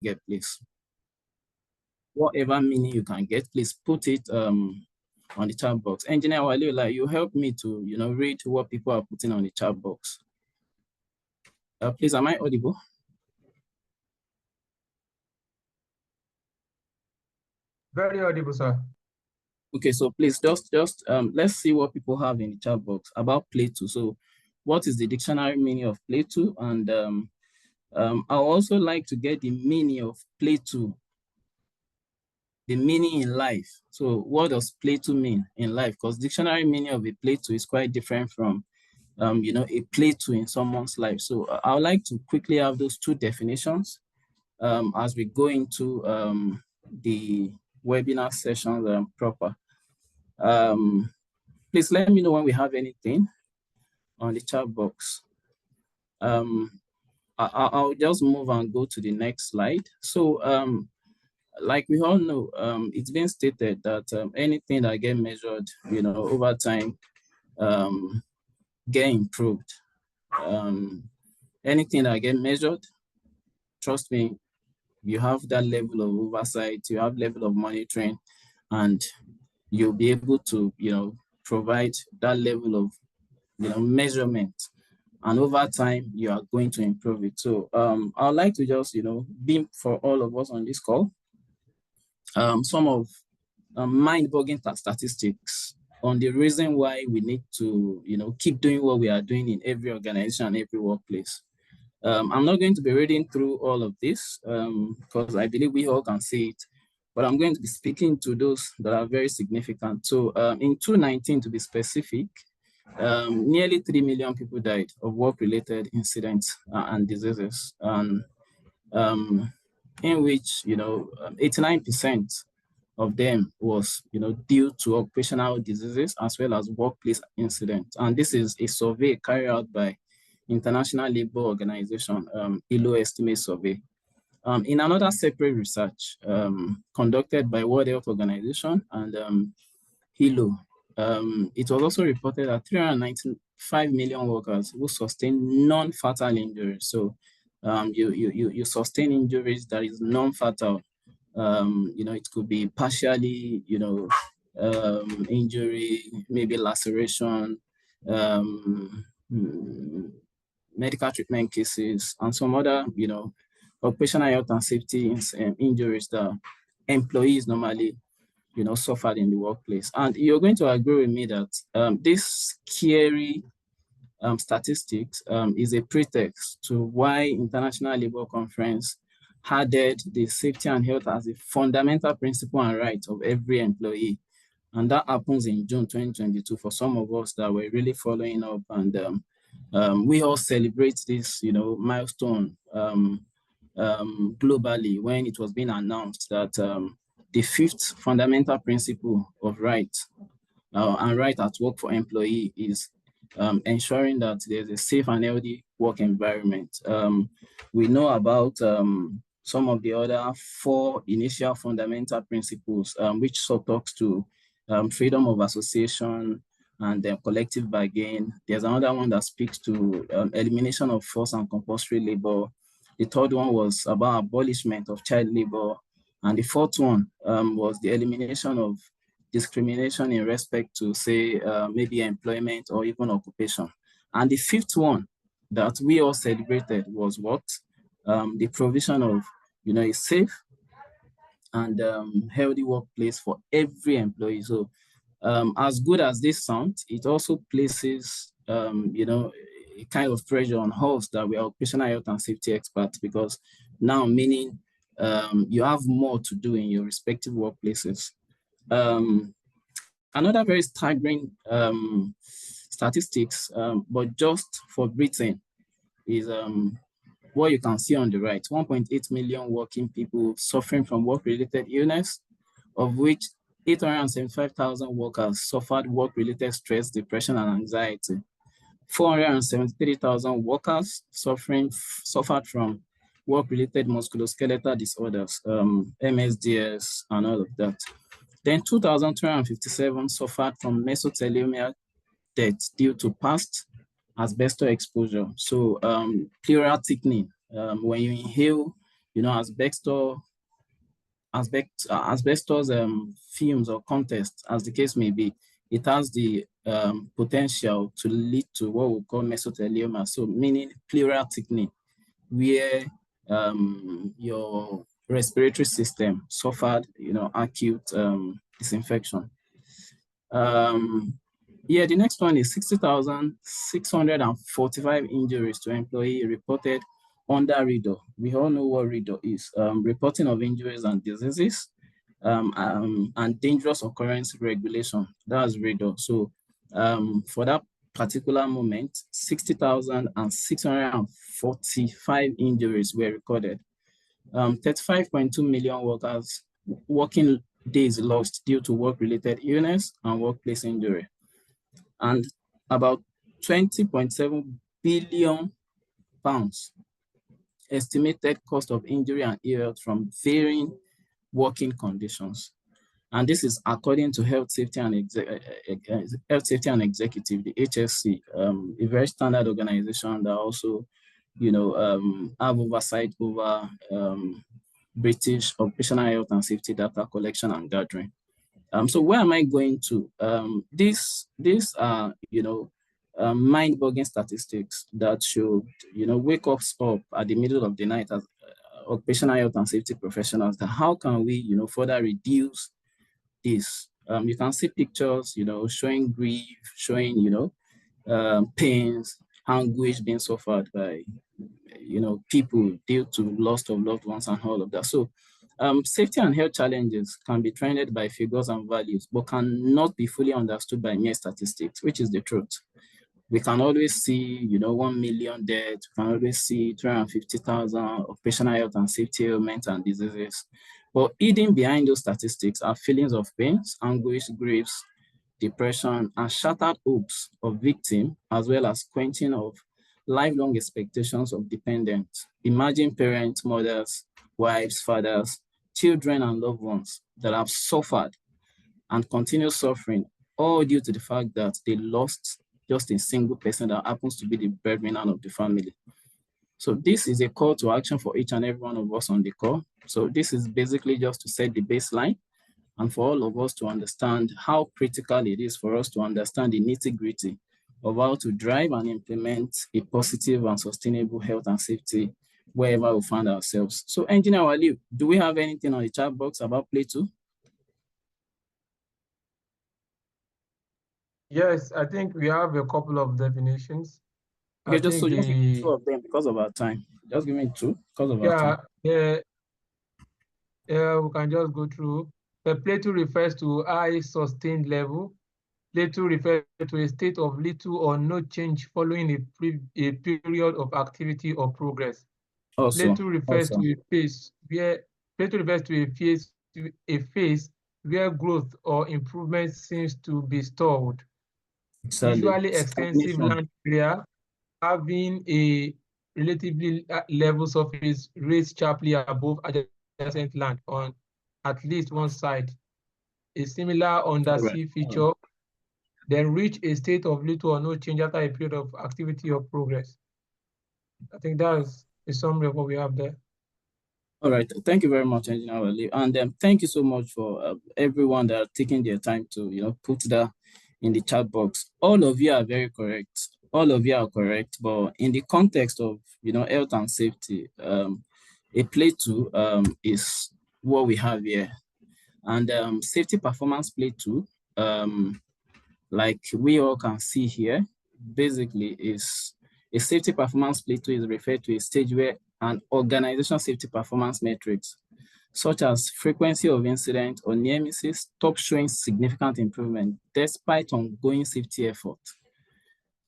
get, please. Whatever meaning you can get, please put it on the chat box. Engineer Waliola, you help me to read what people are putting on the chat box. Please, am I audible? Very audible, sir. Okay, so please just let's see what people have in the chat box about Plateau. So, what is the dictionary meaning of Plateau? And I also like to get the meaning of Plateau, the meaning in life. So, what does Plateau mean in life? Because dictionary meaning of a Plateau is quite different from a Plateau in someone's life. So, I would like to quickly have those two definitions as we go into the webinar session proper. Please let me know when we have anything on the chat box. I'll just move and go to the next slide. So, like we all know, it's been stated that anything that get measured, over time, get improved. Anything that get measured, trust me, you have that level of oversight, you have level of monitoring, and you'll be able to, provide that level of, measurement. And over time, you are going to improve it. So I'd like to just, beam for all of us on this call, some of mind-boggling statistics on the reason why we need to, keep doing what we are doing in every organization and every workplace. I'm not going to be reading through all of this because I believe we all can see it, but I'm going to be speaking to those that are very significant. So in 2019, to be specific, nearly 3 million people died of work-related incidents and diseases, in which 89% of them was due to occupational diseases as well as workplace incidents. And this is a survey carried out by International Labour Organization, ILO estimate survey. In another separate research conducted by World Health Organization and ILO, it was also reported that 395 million workers who sustain non-fatal injuries. So you sustain injuries that is non-fatal. It could be partially, injury, maybe laceration, medical treatment cases, and some other, occupational health and safety injuries that employees normally, suffered in the workplace. And you're going to agree with me that this scary statistics is a pretext to why International Labour Conference added the safety and health as a fundamental principle and right of every employee. And that happens in June 2022 for some of us that were really following up. And we all celebrate this, milestone globally when it was being announced that the fifth fundamental principle of right and right at work for employee is ensuring that there's a safe and healthy work environment. We know about some of the other 4 initial fundamental principles, which sort talks to freedom of association and collective bargain. There's another one that speaks to elimination of forced and compulsory labor. The third one was about abolishment of child labor. And the fourth one was the elimination of discrimination in respect to, say, maybe employment or even occupation. And the fifth one that we all celebrated was what? The provision of, a safe and healthy workplace for every employee. So as good as this sounds, it also places, a kind of pressure on us that we are occupational health and safety experts, because now meaning you have more to do in your respective workplaces. Another very staggering statistics, but just for Britain, is what you can see on the right: 1.8 million working people suffering from work-related illness, of which 875,000 workers suffered work-related stress, depression, and anxiety. 473,000 workers suffered from work-related musculoskeletal disorders, MSDS, and all of that. Then 2,257 suffered from mesothelioma deaths due to past asbestos exposure. So pleural thickening, when you inhale asbestos fumes or contests, as the case may be, it has the potential to lead to what we call mesothelioma, so meaning pleural thickening, where your respiratory system suffered, acute disinfection. Yeah, the next one is 60,645 injuries to employee reported under RIDO. We all know what RIDO is, reporting of injuries and diseases, and dangerous occurrence regulation. That's RIDO. So for that particular moment, 60,645 injuries were recorded. 35.2 million working days lost due to work-related illness and workplace injury. And about 20.7 billion pounds estimated cost of injury and ill health from varying working conditions. And this is according to Health Safety and Executive, the HSC, a very standard organization that also, have oversight over British occupational health and safety data collection and gathering. So where am I going to? These are, mind-boggling statistics that should, wake us up at the middle of the night as occupational health and safety professionals, that how can we, further reduce this? You can see pictures, showing grief, showing, pains, anguish being suffered by, people due to loss of loved ones and all of that. So safety and health challenges can be trended by figures and values, but cannot be fully understood by mere statistics, which is the truth. We can always see, 1 million deaths, we can always see 350,000 occupational health and safety ailments and diseases. But hidden behind those statistics are feelings of pains, anguish, griefs, depression, and shattered hopes of victims, as well as quenching of lifelong expectations of dependents. Imagine parents, mothers, wives, fathers, children, and loved ones that have suffered and continue suffering, all due to the fact that they lost just a single person that happens to be the breadwinner of the family. So this is a call to action for each and every one of us on the call. So this is basically just to set the baseline and for all of us to understand how critical it is for us to understand the nitty-gritty of how to drive and implement a positive and sustainable health and safety wherever we find ourselves. So Engineer Wali, do we have anything on the chat box about Plateau? Yes, I think we have a couple of definitions. Okay, just give me two of them because of our time. Just give me two because of our time. Yeah, we can just go through. The Plateau refers to high sustained level. Plateau refers to a state of little or no change following a period of activity or progress. Plateau refers to a phase where growth or improvement seems to be stalled. Usually extensive land area having a relatively level surface raised sharply above adjacent land on at least one side. A similar undersea feature, then reach a state of little or no change after a period of activity or progress. I think that is a summary of what we have there. All right, thank you very much, Engineer Wali. And thank you so much for everyone that are taking their time to, put that in the chat box. All of you are very correct. All of you are correct, but in the context of, health and safety, a Plateau is what we have here. And safety performance Plateau, like we all can see here, basically is a safety performance Plateau is referred to a stage where an organizational safety performance metrics, such as frequency of incident or near misses, stop showing significant improvement despite ongoing safety effort.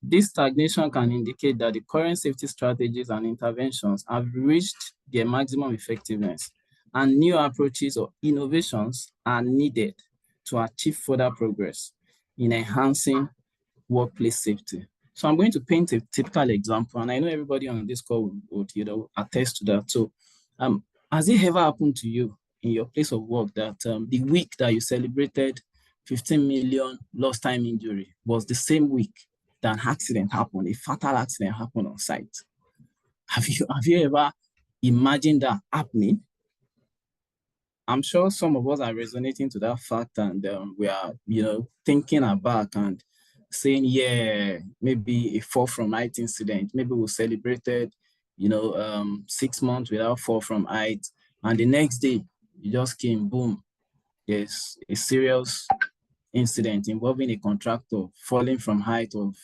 This stagnation can indicate that the current safety strategies and interventions have reached their maximum effectiveness, and new approaches or innovations are needed to achieve further progress in enhancing workplace safety. So I'm going to paint a typical example, and I know everybody on this call would attest to that. So has it ever happened to you in your place of work that the week that you celebrated 15 million lost time injury was the same week that an accident happened, a fatal accident happened on site? Have you ever imagine that happening? I'm sure some of us are resonating to that fact, and we are, thinking back and saying, yeah, maybe a fall from height incident. Maybe we celebrated, 6 months without fall from height, and the next day you just came, boom, there's a serious incident involving a contractor falling from height of,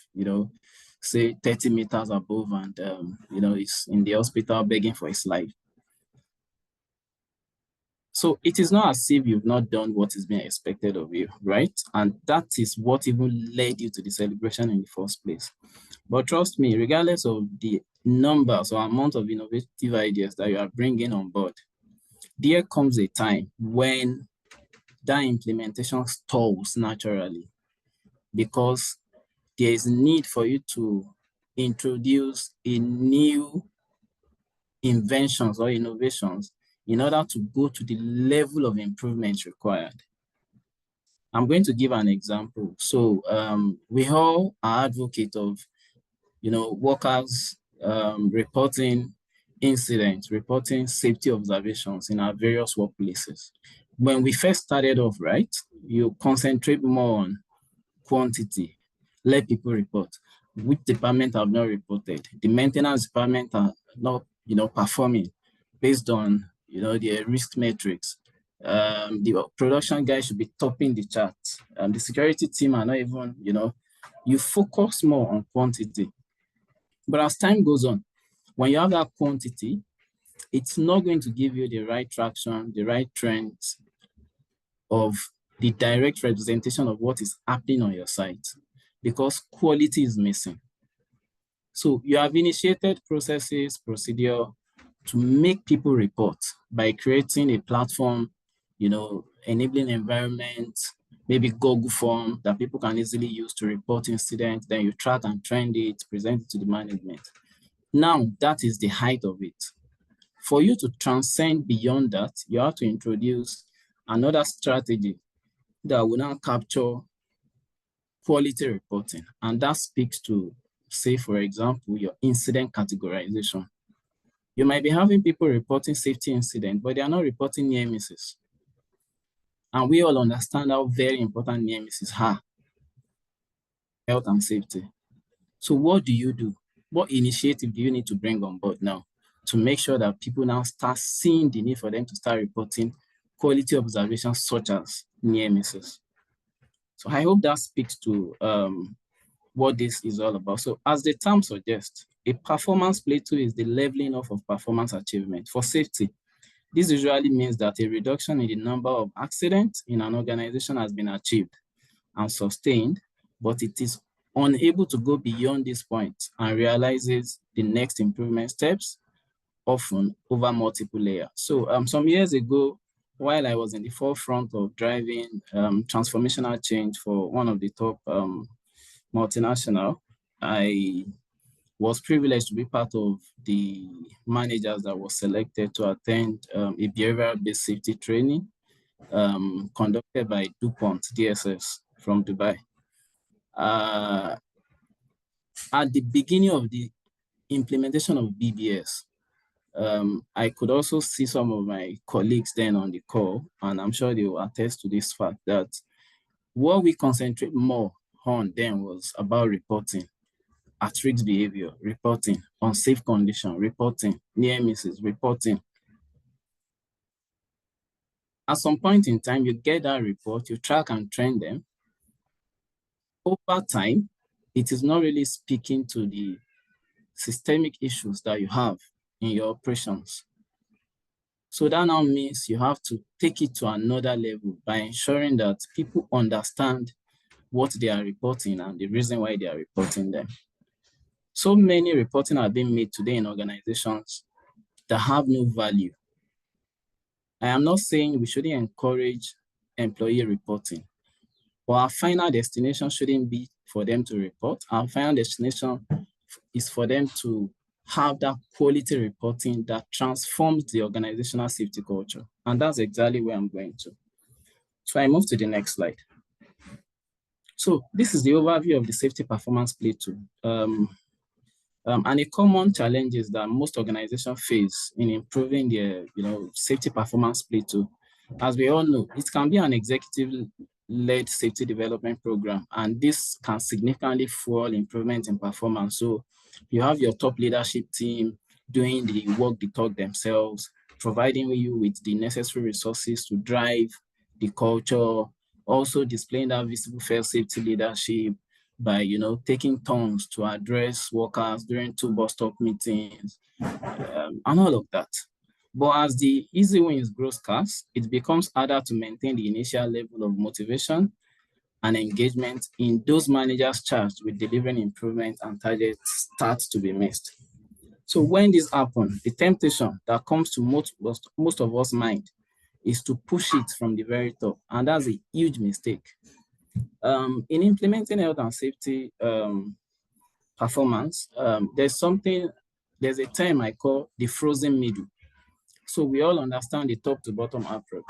say 30 meters above, and he's in the hospital begging for his life. So it is not as if you've not done what is being expected of you, right? And that is what even led you to the celebration in the first place. But trust me, regardless of the numbers or amount of innovative ideas that you are bringing on board, there comes a time when that implementation stalls naturally, because there is need for you to introduce a new inventions or innovations in order to go to the level of improvement required. I'm going to give an example. So we all are advocates of, workers reporting incidents, reporting safety observations in our various workplaces. When we first started off, right, you concentrate more on quantity, let people report. Which department have not reported? The maintenance department are not, performing based on, their risk metrics. The production guys should be topping the chart. The security team are not even, you focus more on quantity. But as time goes on, when you have that quantity, it's not going to give you the right traction, the right trends of the direct representation of what is happening on your site, because quality is missing. So you have initiated processes, procedure to make people report by creating a platform, enabling environment, maybe Google form that people can easily use to report incidents. Then you track and trend it, present it to the management. Now that is the height of it. For you to transcend beyond that, you have to introduce another strategy that will now capture quality reporting. And that speaks to, say, for example, your incident categorization. You might be having people reporting safety incidents, but they are not reporting near misses. And we all understand how very important near misses are, health and safety. So what do you do? What initiative do you need to bring on board now to make sure that people now start seeing the need for them to start reporting quality observations such as near misses? So I hope that speaks to what this is all about. So as the term suggests, a performance plateau is the leveling off of performance achievement. For safety, this usually means that a reduction in the number of accidents in an organization has been achieved and sustained, but it is unable to go beyond this point and realizes the next improvement steps, often over multiple layers. So some years ago, while I was in the forefront of driving transformational change for one of the top multinational, I was privileged to be part of the managers that was selected to attend a behavioral-based safety training conducted by DuPont DSS from Dubai. At the beginning of the implementation of BBS, I could also see some of my colleagues then on the call, and I'm sure they will attest to this fact that what we concentrate more on then was about reporting, at-risk behavior, reporting, unsafe condition, reporting, near misses, reporting. At some point in time, you get that report, you track and trend them. Over time, it is not really speaking to the systemic issues that you have in your operations. So that now means you have to take it to another level by ensuring that people understand what they are reporting and the reason why they are reporting them. So many reporting are being made today in organizations that have no value. I am not saying we shouldn't encourage employee reporting, but our final destination shouldn't be for them to report. Our final destination is for them to have that quality reporting that transforms the organizational safety culture. And that's exactly where I'm going to. So I move to the next slide. So this is the overview of the safety performance plateau. And a common challenges that most organizations face in improving their, safety performance Plateau. As we all know, it can be an executive-led safety development program, and this can significantly fuel improvement in performance. So you have your top leadership team doing the work, the talk themselves, providing you with the necessary resources to drive the culture, also displaying that visible first safety leadership, by taking turns to address workers during two bus stop meetings, and all of that. But as the easy wins grow scarce, it becomes harder to maintain the initial level of motivation and engagement in those managers charged with delivering improvement and targets start to be missed. So when this happens, the temptation that comes to most of us mind is to push it from the very top, and that's a huge mistake. In implementing health and safety performance, there's a term I call the frozen middle. So we all understand the top to bottom approach.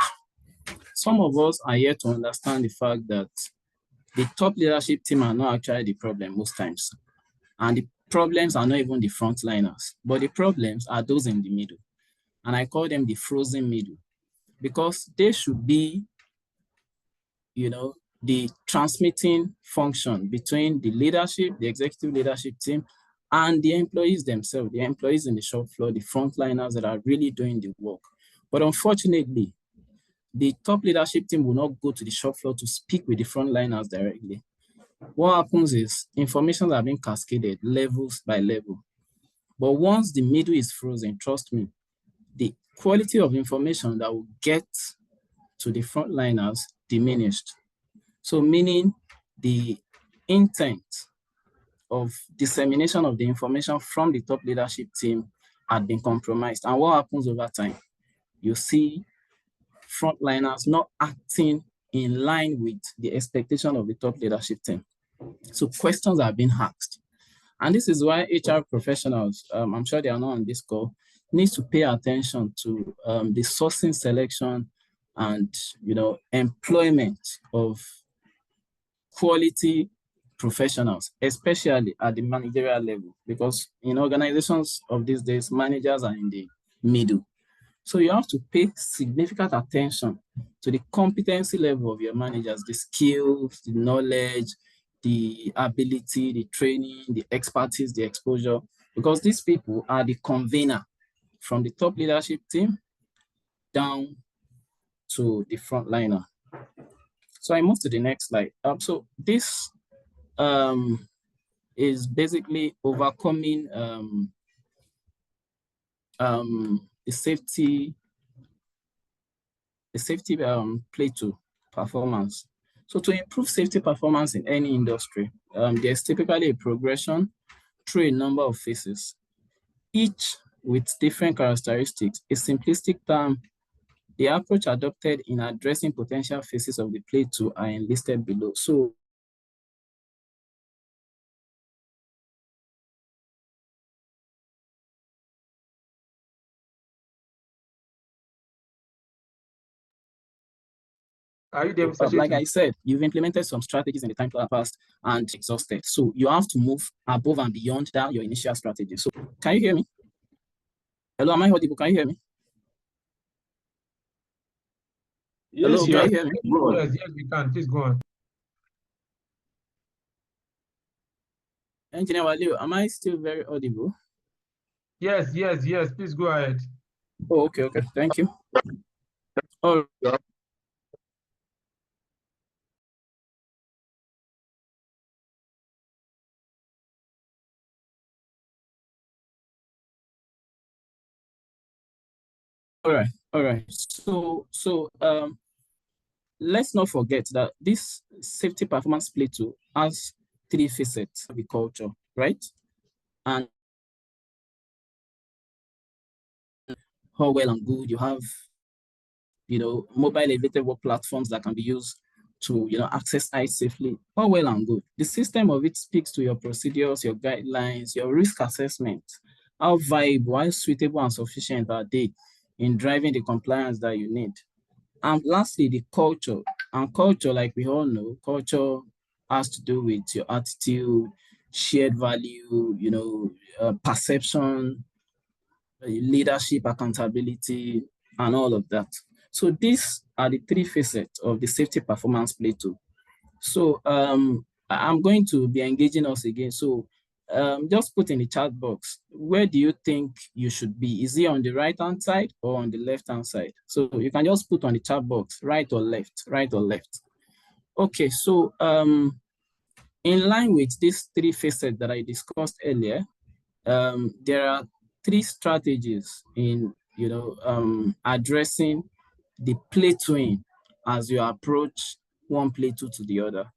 Some of us are yet to understand the fact that the top leadership team are not actually the problem most times. And the problems are not even the frontliners, but the problems are those in the middle. And I call them the frozen middle, because they should be, the transmitting function between the leadership, the executive leadership team, and the employees themselves, the employees in the shop floor, the frontliners that are really doing the work. But unfortunately, the top leadership team will not go to the shop floor to speak with the frontliners directly. What happens is information are being cascaded levels by level. But once the middle is frozen, trust me, the quality of information that will get to the frontliners diminished. So meaning the intent of dissemination of the information from the top leadership team had been compromised. And what happens over time? You see frontliners not acting in line with the expectation of the top leadership team. So questions are being asked. And this is why HR professionals, I'm sure they are not on this call, needs to pay attention to the sourcing, selection, and employment of quality professionals, especially at the managerial level, because in organizations of these days, managers are in the middle. So you have to pay significant attention to the competency level of your managers, the skills, the knowledge, the ability, the training, the expertise, the exposure, because these people are the convener from the top leadership team down to the frontliner. So I move to the next slide. So this is basically overcoming the safety Plateau performance. So to improve safety performance in any industry, there's typically a progression through a number of phases, each with different characteristics. A simplistic term, the approach adopted in addressing potential phases of the Plateau are enlisted below. So Are you there, Mr. like I said, you've implemented some strategies in the time past and exhausted. So you have to move above and beyond that, your initial strategy. So can you hear me? Hello, am I audible? Can you hear me? Yes, hello, can you hear me? Yes, we can. Please go on. Engineer Walio, am I still very audible? Yes, please go ahead. Oh, okay, thank you. All right. All right. So let's not forget that this safety performance Plateau has three facets of the culture, right? And how well and good you have, mobile elevated work platforms that can be used to, access sites safely. How well and good. The system of it speaks to your procedures, your guidelines, your risk assessment. How viable, how suitable and sufficient are they in driving the compliance that you need? And lastly, the culture. And culture, like we all know, culture has to do with your attitude, shared value, perception, leadership, accountability, and all of that. So these are the three facets of the safety performance Plateau. So I'm going to be engaging us again. So just put in the chat box, where do you think you should be? Is it on the right-hand side or on the left-hand side? So you can just put on the chat box, right or left, right or left. Okay, so in line with these three facets that I discussed earlier, there are three strategies in addressing the plateauing as you approach one plateau to the other.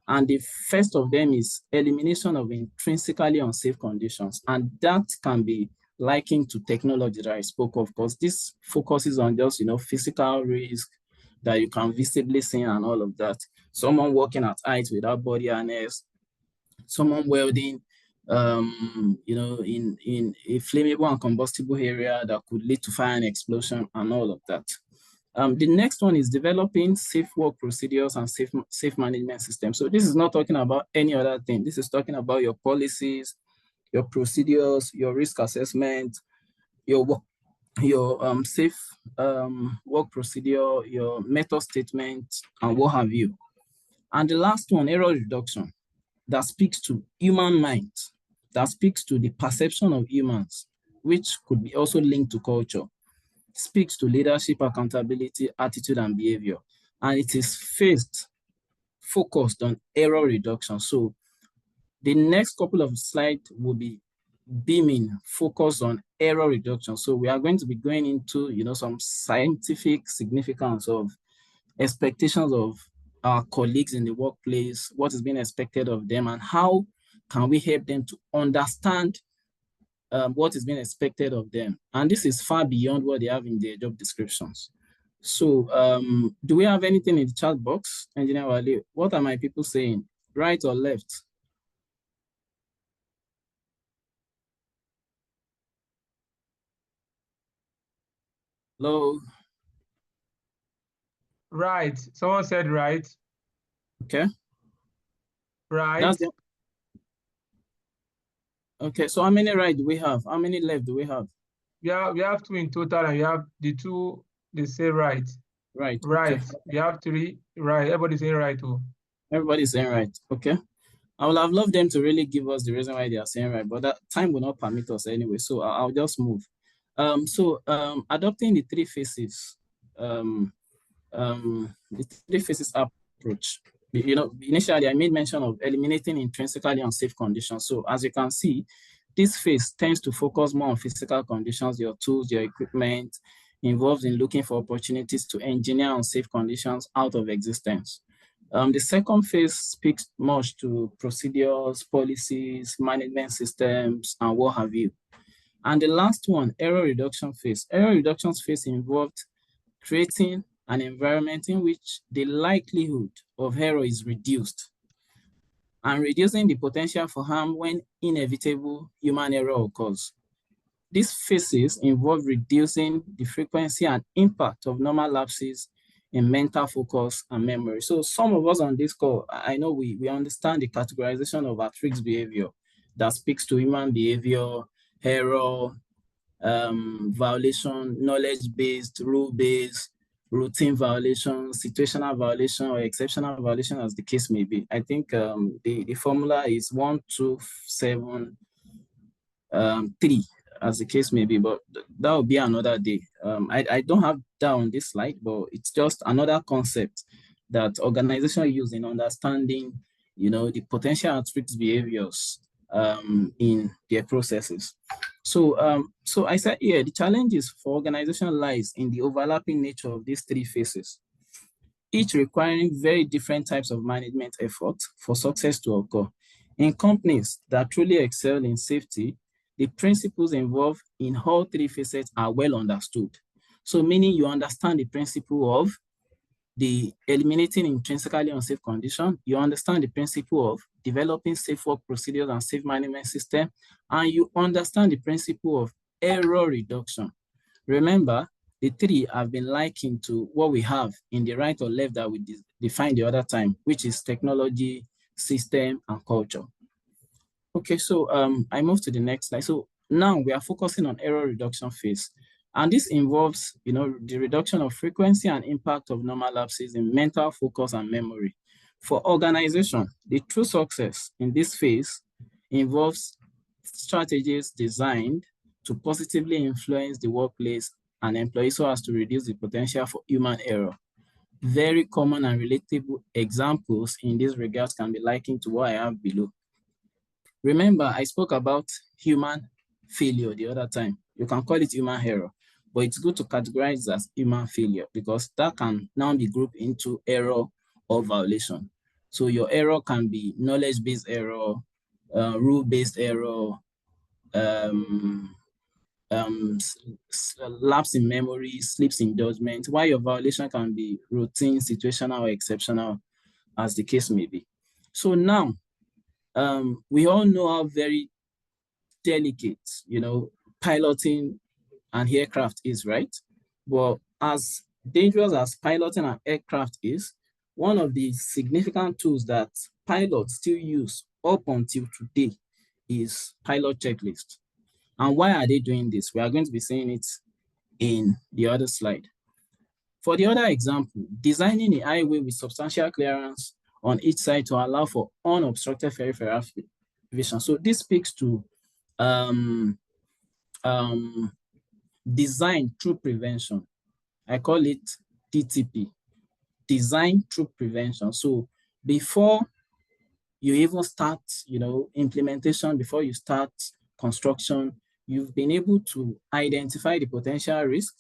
And the first of them is elimination of intrinsically unsafe conditions. And that can be likened to technology that I spoke of, because this focuses on just, physical risk that you can visibly see and all of that. Someone working at height without body harness, someone welding, in a flammable and combustible area that could lead to fire and explosion and all of that. The next one is developing safe work procedures and safe management systems. So this is not talking about any other thing. This is talking about your policies, your procedures, your risk assessment, your safe work procedure, your method statement, and what have you. And the last one, error reduction, that speaks to human mind, that speaks to the perception of humans, which could be also linked to culture, speaks to leadership, accountability, attitude, and behavior. And it is focused on error reduction. So the next couple of slides will be beaming focus on error reduction. So we are going to be going into, some scientific significance of expectations of our colleagues in the workplace, what is being expected of them, and how can we help them to understand what is being expected of them. And this is far beyond what they have in their job descriptions. So do we have anything in the chat box, Engineer Wale? What are my people saying, right or left? Hello? Right. Someone said right. Okay. Right. Okay, so how many right do we have? How many left do we have? We have two in total, and we have the two, they say right. Right. Right. Okay. We have three right. Everybody's saying right too. Everybody's saying right. Okay. I would have loved them to really give us the reason why they are saying right, but that time will not permit us anyway. So I'll just move. Adopting the three phases, approach. Initially I made mention of eliminating intrinsically unsafe conditions. So as you can see, this phase tends to focus more on physical conditions, your tools, your equipment, involved in looking for opportunities to engineer unsafe conditions out of existence. The second phase speaks much to procedures, policies, management systems, and what have you. And the last one, error reduction phase. Error reduction phase involved creating an environment in which the likelihood of error is reduced and reducing the potential for harm when inevitable human error occurs. These phases involve reducing the frequency and impact of normal lapses in mental focus and memory. So some of us on this call, I know we understand the categorization of at-risk behavior that speaks to human behavior, error, violation, knowledge-based, rule-based, routine violation, situational violation, or exceptional violation, as the case may be. I think the formula is 1, 2, 7, 3, as the case may be, but that will be another day. I don't have that on this slide, but it's just another concept that organizations use in understanding, the potential at-risk behaviors in their processes. So I said here, the challenges for organization lies in the overlapping nature of these three phases, each requiring very different types of management effort for success to occur. In companies that truly excel in safety, the principles involved in all three phases are well understood. So meaning you understand the principle of the eliminating intrinsically unsafe condition, you understand the principle of developing safe work procedures and safe management system, and you understand the principle of error reduction. Remember, the three have been likened to what we have in the right or left that we defined the other time, which is technology, system, and culture. Okay, so I move to the next slide. So now we are focusing on error reduction phase. And this involves, the reduction of frequency and impact of normal lapses in mental focus and memory. For organization, the true success in this phase involves strategies designed to positively influence the workplace and employees so as to reduce the potential for human error. Very common and relatable examples in this regard can be likened to what I have below. Remember, I spoke about human failure the other time. You can call it human error, but it's good to categorize it as human failure because that can now be grouped into error or violation. So your error can be knowledge-based error, rule-based error, um, lapse in memory, slips in judgment, while your violation can be routine, situational, or exceptional, as the case may be. So now, we all know how very delicate, piloting an aircraft is, right? But as dangerous as piloting an aircraft is, one of the significant tools that pilots still use up until today is pilot checklist. And why are they doing this? We are going to be seeing it in the other slide. For the other example, designing a highway with substantial clearance on each side to allow for unobstructed peripheral vision. So this speaks to um, design through prevention. I call it DTP, design through prevention. So before you even start, implementation, before you start construction, you've been able to identify the potential risk,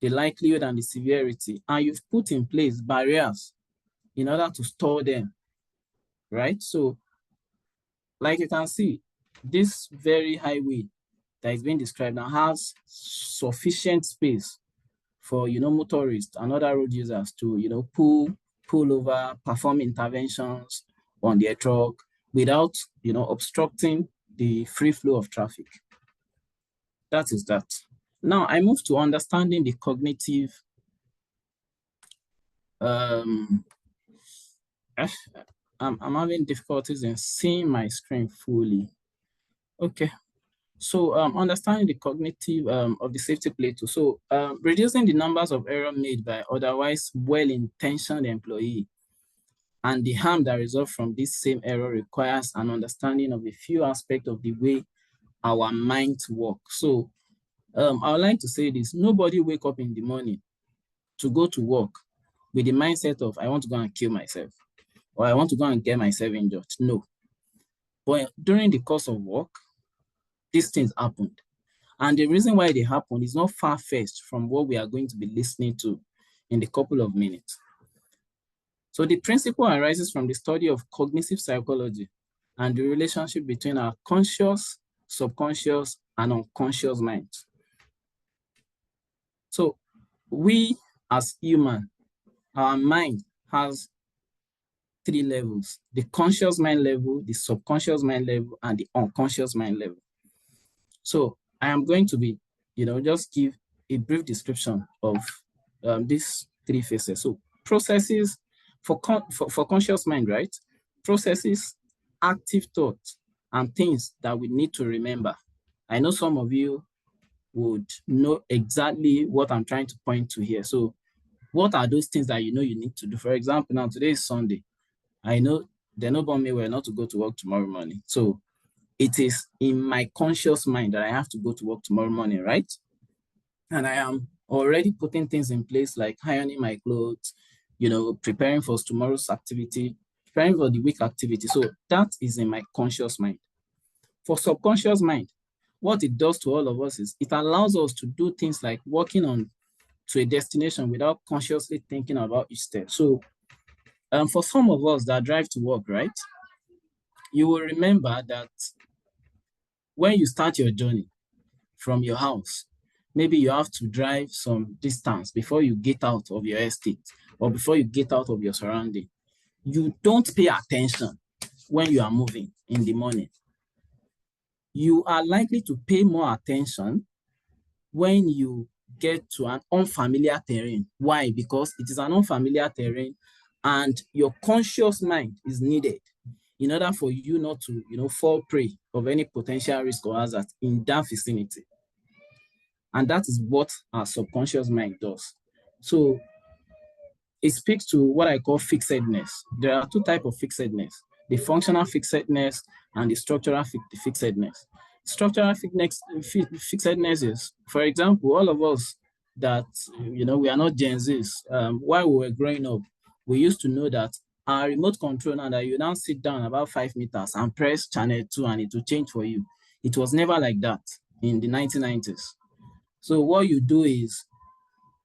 the likelihood and the severity, and you've put in place barriers in order to store them, right? So like you can see, this very highway that is being described now has sufficient space for, motorists and other road users to, pull over, perform interventions on their truck without, obstructing the free flow of traffic. That is that. Now I move to understanding the cognitive I'm having difficulties in seeing my screen fully. Okay. So understanding the cognitive of the safety Plateau. So reducing the numbers of errors made by otherwise well-intentioned employee and the harm that results from this same error requires an understanding of a few aspects of the way our minds work. So I would like to say this: nobody wake up in the morning to go to work with the mindset of I want to go and kill myself or I want to go and get myself injured. No. But during the course of work, these things happened. And the reason why they happen is not far-fetched from what we are going to be listening to in a couple of minutes. So the principle arises from the study of cognitive psychology and the relationship between our conscious, subconscious, and unconscious minds. So we as human, our mind has three levels: the conscious mind level, the subconscious mind level, and the unconscious mind level. So I am going to be, just give a brief description of these three phases. So processes for conscious mind, right? Processes, active thoughts, and things that we need to remember. I know some of you would know exactly what I'm trying to point to here. So what are those things that you need to do? For example, now today is Sunday. I know they no born me well not to go to work tomorrow morning. So it is in my conscious mind that I have to go to work tomorrow morning, right? And I am already putting things in place like ironing my clothes, preparing for tomorrow's activity, preparing for the week activity. So that is in my conscious mind. For subconscious mind, what it does to all of us is it allows us to do things like walking on to a destination without consciously thinking about each step. So for some of us that drive to work, right, you will remember that when you start your journey from your house, maybe you have to drive some distance before you get out of your estate or before you get out of your surrounding. You don't pay attention when you are moving in the morning. You are likely to pay more attention when you get to an unfamiliar terrain. Why? Because it is an unfamiliar terrain and your conscious mind is needed in order for you not to, fall prey of any potential risk or hazard in that vicinity. And that is what our subconscious mind does. So it speaks to what I call fixedness. There are two types of fixedness: the functional fixedness and the structural fixedness. Structural fixedness is, for example, all of us that, we are not Gen Zs. While we were growing up, we used to know that our remote control, now that you now sit down about 5 meters and press channel 2 and it will change for you. It was never like that in the 1990s. So what you do is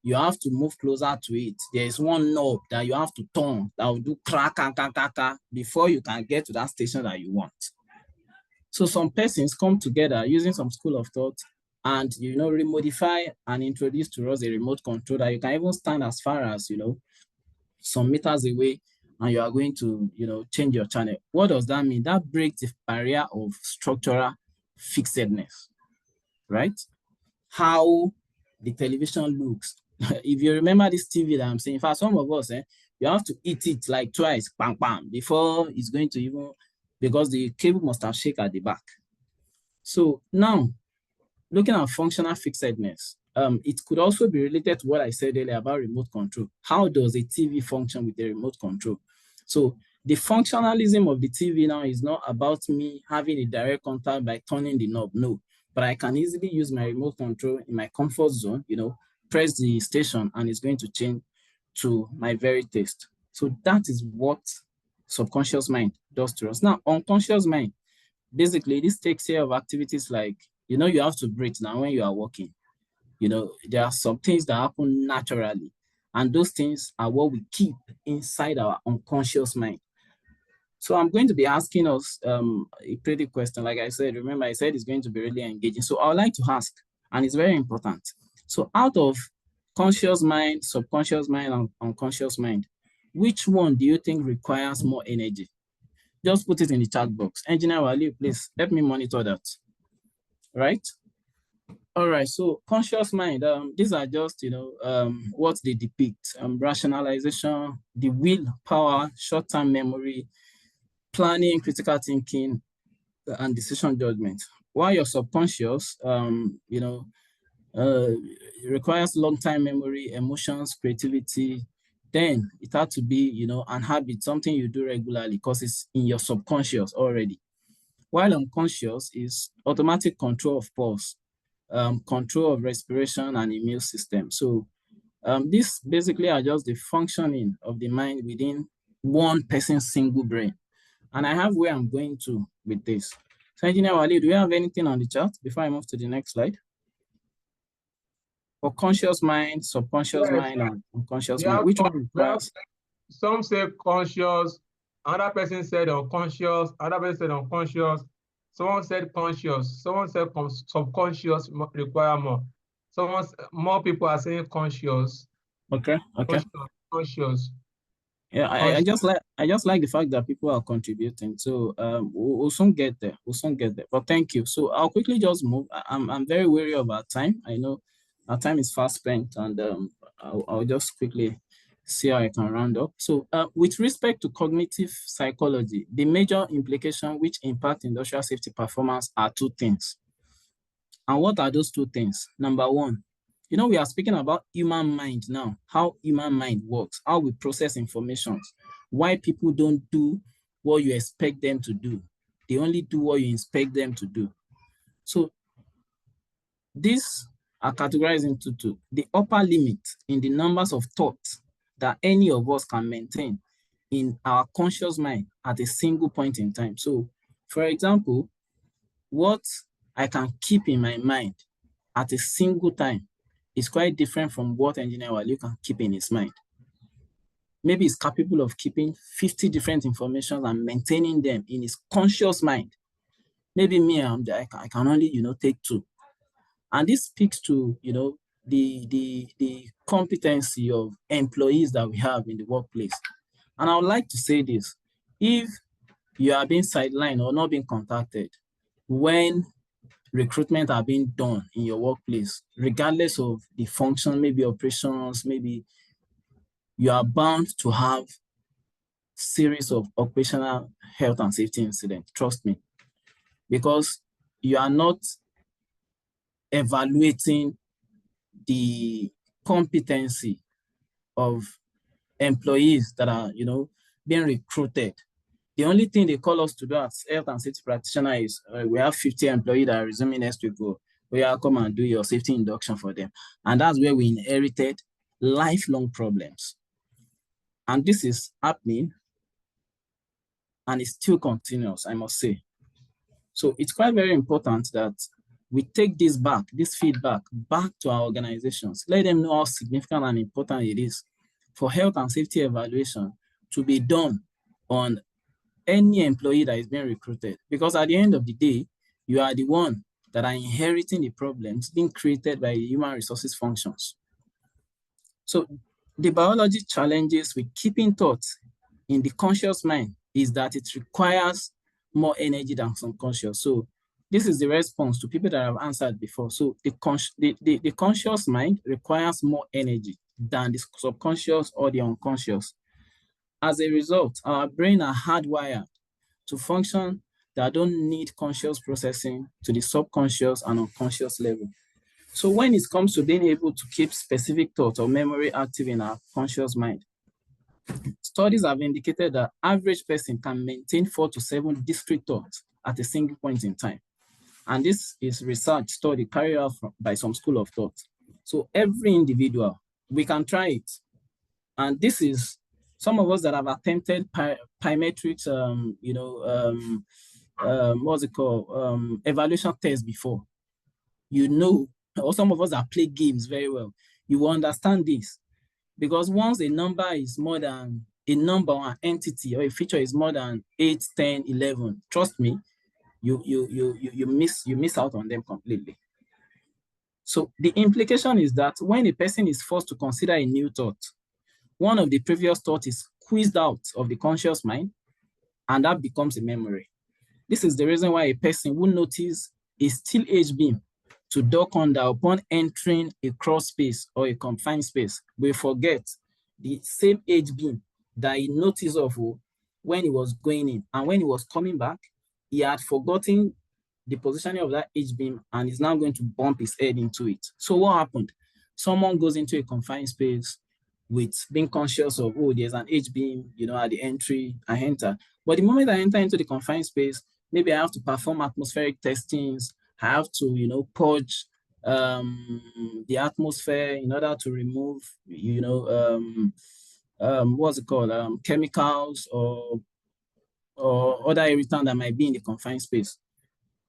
you have to move closer to it. There is one knob that you have to turn that will do crack before you can get to that station that you want. So some persons come together using some school of thought and, remodify and introduce to us a remote control that you can even stand as far as, some meters away, and you are going to, change your channel. What does that mean? That breaks the barrier of structural fixedness, right? How the television looks. If you remember this TV that I'm saying, for some of us, you have to eat it like twice, bam, bam, before it's going to even, because the cable must have shake at the back. So now, looking at functional fixedness, it could also be related to what I said earlier about remote control. How does a TV function with a remote control? So the functionalism of the TV now is not about me having a direct contact by turning the knob, no. But I can easily use my remote control in my comfort zone, press the station, and it's going to change to my very taste. So that is what subconscious mind does to us. Now, unconscious mind, basically, this takes care of activities like, you have to breathe now when you are walking. There are some things that happen naturally, and those things are what we keep inside our unconscious mind. So I'm going to be asking us a pretty question. Like I said, remember I said it's going to be really engaging. So I would like to ask, and it's very important. So out of conscious mind, subconscious mind, and unconscious mind, which one do you think requires more energy? Just put it in the chat box. Engineer Wali, please help me monitor that. Right? All right, so conscious mind, these are just, what they depict. Rationalization, the will, power, short-term memory, planning, critical thinking, and decision judgment. While your subconscious, requires long-time memory, emotions, creativity, then it had to be, an habit, something you do regularly because it's in your subconscious already. While unconscious is automatic control of pulse, control of respiration and immune system. So these basically are just the functioning of the mind within one person's single brain. And I have where I'm going to with this. So Engineer Wali, do you have anything on the chart before I move to the next slide? For conscious mind, subconscious mind, and unconscious mind, which one requires? Some say conscious, another person said unconscious, another person said unconscious, someone said conscious, someone said subconscious require more. More people are saying conscious. Okay. Conscious. Yeah, I just like the fact that people are contributing. So we'll soon get there. But thank you. So I'll quickly just move. I'm very wary of our time. I know our time is fast spent, and I'll just quickly see how I can round up. So with respect to cognitive psychology, the major implication which impact industrial safety performance are two things. And what are those two things? Number one, we are speaking about human mind now, how human mind works, how we process information, why people don't do what you expect them to do. They only do what you expect them to do. So these are categorized into two: the upper limit in the numbers of thoughts that any of us can maintain in our conscious mind at a single point in time. So, for example, what I can keep in my mind at a single time is quite different from what Engineer Wali can keep in his mind. Maybe he's capable of keeping 50 different information and maintaining them in his conscious mind. Maybe me, I can only, take two. And this speaks to, the competency of employees that we have in the workplace. And I would like to say this: if you are being sidelined or not being contacted when recruitment are being done in your workplace, regardless of the function, maybe operations, maybe you are bound to have series of occupational health and safety incidents, trust me, because you are not evaluating the competency of employees that are, being recruited. The only thing they call us to do as health and safety practitioner is we have 50 employees that are resuming next week. We are come and do your safety induction for them. And that's where we inherited lifelong problems. And this is happening, and it still continues, I must say. So it's quite very important that we take this feedback back to our organizations. Let them know how significant and important it is for health and safety evaluation to be done on any employee that is being recruited. Because at the end of the day, you are the one that are inheriting the problems being created by human resources functions. So the biology challenges with keeping thoughts in the conscious mind is that it requires more energy than subconscious. So this is the response to people that have answered before. So the conscious mind requires more energy than the subconscious or the unconscious. As a result, our brain are hardwired to function that don't need conscious processing to the subconscious and unconscious level. So when it comes to being able to keep specific thoughts or memory active in our conscious mind, studies have indicated that average person can maintain 4 to 7 discrete thoughts at a single point in time. And this is research study carried out by some school of thought. So every individual, we can try it. And this is some of us that have attempted Pymetrics, what's it called? Evaluation test before. Or some of us that play games very well, you will understand this. Because once a number is more than a number or an entity or a feature is more than 8, 10, 11, trust me, you miss out on them completely. So the implication is that when a person is forced to consider a new thought, one of the previous thoughts is squeezed out of the conscious mind, and that becomes a memory. This is the reason why a person will notice a still H-beam to duck under upon entering a cross space or a confined space. We forget the same H-beam that he noticed of when he was going in, and when he was coming back, he had forgotten the positioning of that H-beam and is now going to bump his head into it. So what happened? Someone goes into a confined space with being conscious of, there's an H-beam, at the entry, I enter. But the moment I enter into the confined space, maybe I have to perform atmospheric testings. I have to, purge the atmosphere in order to remove, what's it called, chemicals or other irritant that might be in the confined space.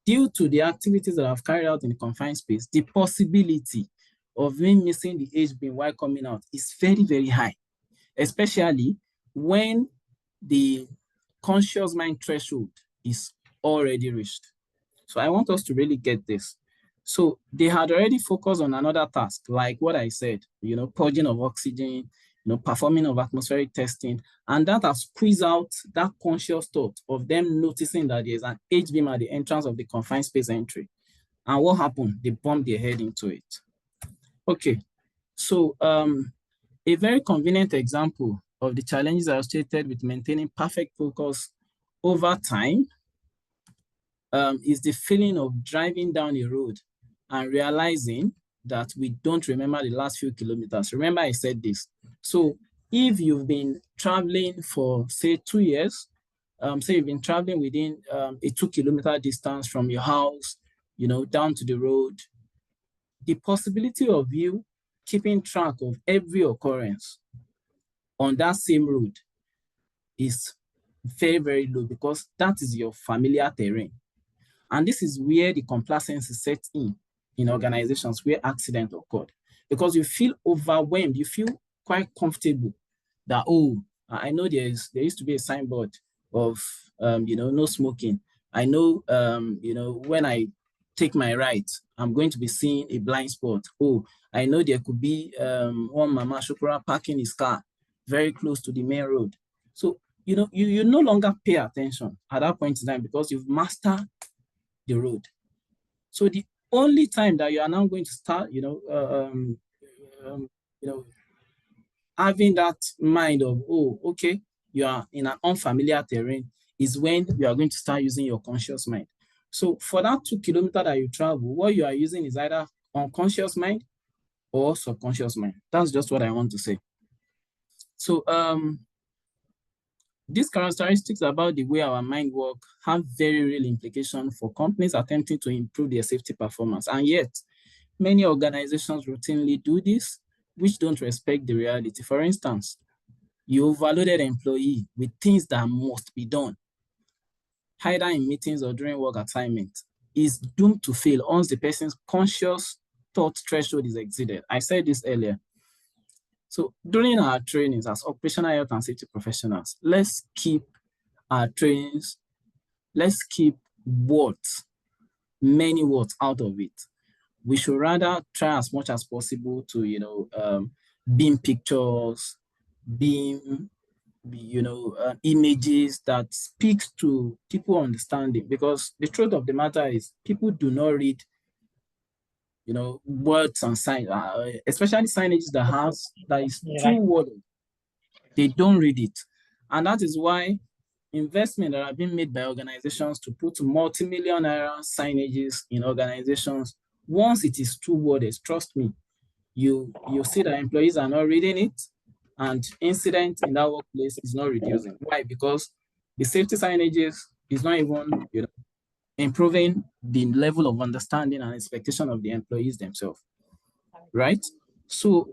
Due to the activities that I've carried out in the confined space, the possibility of me missing the H-beam while coming out is very, very high, especially when the conscious mind threshold is already reached. So I want us to really get this. So they had already focused on another task, like what I said, purging of oxygen, performing of atmospheric testing, and that has squeezed out that conscious thought of them noticing that there's an H-beam at the entrance of the confined space entry. And what happened? They bumped their head into it. Okay, so a very convenient example of the challenges associated with maintaining perfect focus over time is the feeling of driving down a road and realizing that we don't remember the last few kilometers. Remember I said this. So if you've been traveling for, say, 2 years, say you've been traveling within a 2-kilometer distance from your house, down to the road, the possibility of you keeping track of every occurrence on that same road is very, very low, because that is your familiar terrain. And this is where the complacency sets in organizations where accident occurred, because you feel overwhelmed. You feel quite comfortable that, I know there used to be a signboard of, no smoking. I know, when I take my right, I'm going to be seeing a blind spot. I know there could be one Mama Shukura parking his car very close to the main road. So, you no longer pay attention at that point in time because you've mastered the road. So the only time that you are now going to start, having that mind of, okay, you are in an unfamiliar terrain is when you are going to start using your conscious mind. So for that 2 kilometers that you travel, what you are using is either unconscious mind or subconscious mind. That's just what I want to say. So these characteristics about the way our mind works have very real implications for companies attempting to improve their safety performance. And yet, many organizations routinely do this, which don't respect the reality. For instance, you overloaded an employee with things that must be done, either in meetings or during work assignment, is doomed to fail once the person's conscious thought threshold is exceeded. I said this earlier. So during our trainings as occupational health and safety professionals, let's keep our trainings, let's keep many words out of it. We should rather try as much as possible to, beam pictures, beam, images that speaks to people understanding, because the truth of the matter is people do not read, words and signs, especially signages that is too worded. They don't read it. And that is why investment that have been made by organizations to put multi-million naira signages in organizations, once it is too worded, trust me, you see that employees are not reading it, and incident in that workplace is not reducing. Why? Because the safety signages is not even improving the level of understanding and expectation of the employees themselves, right? So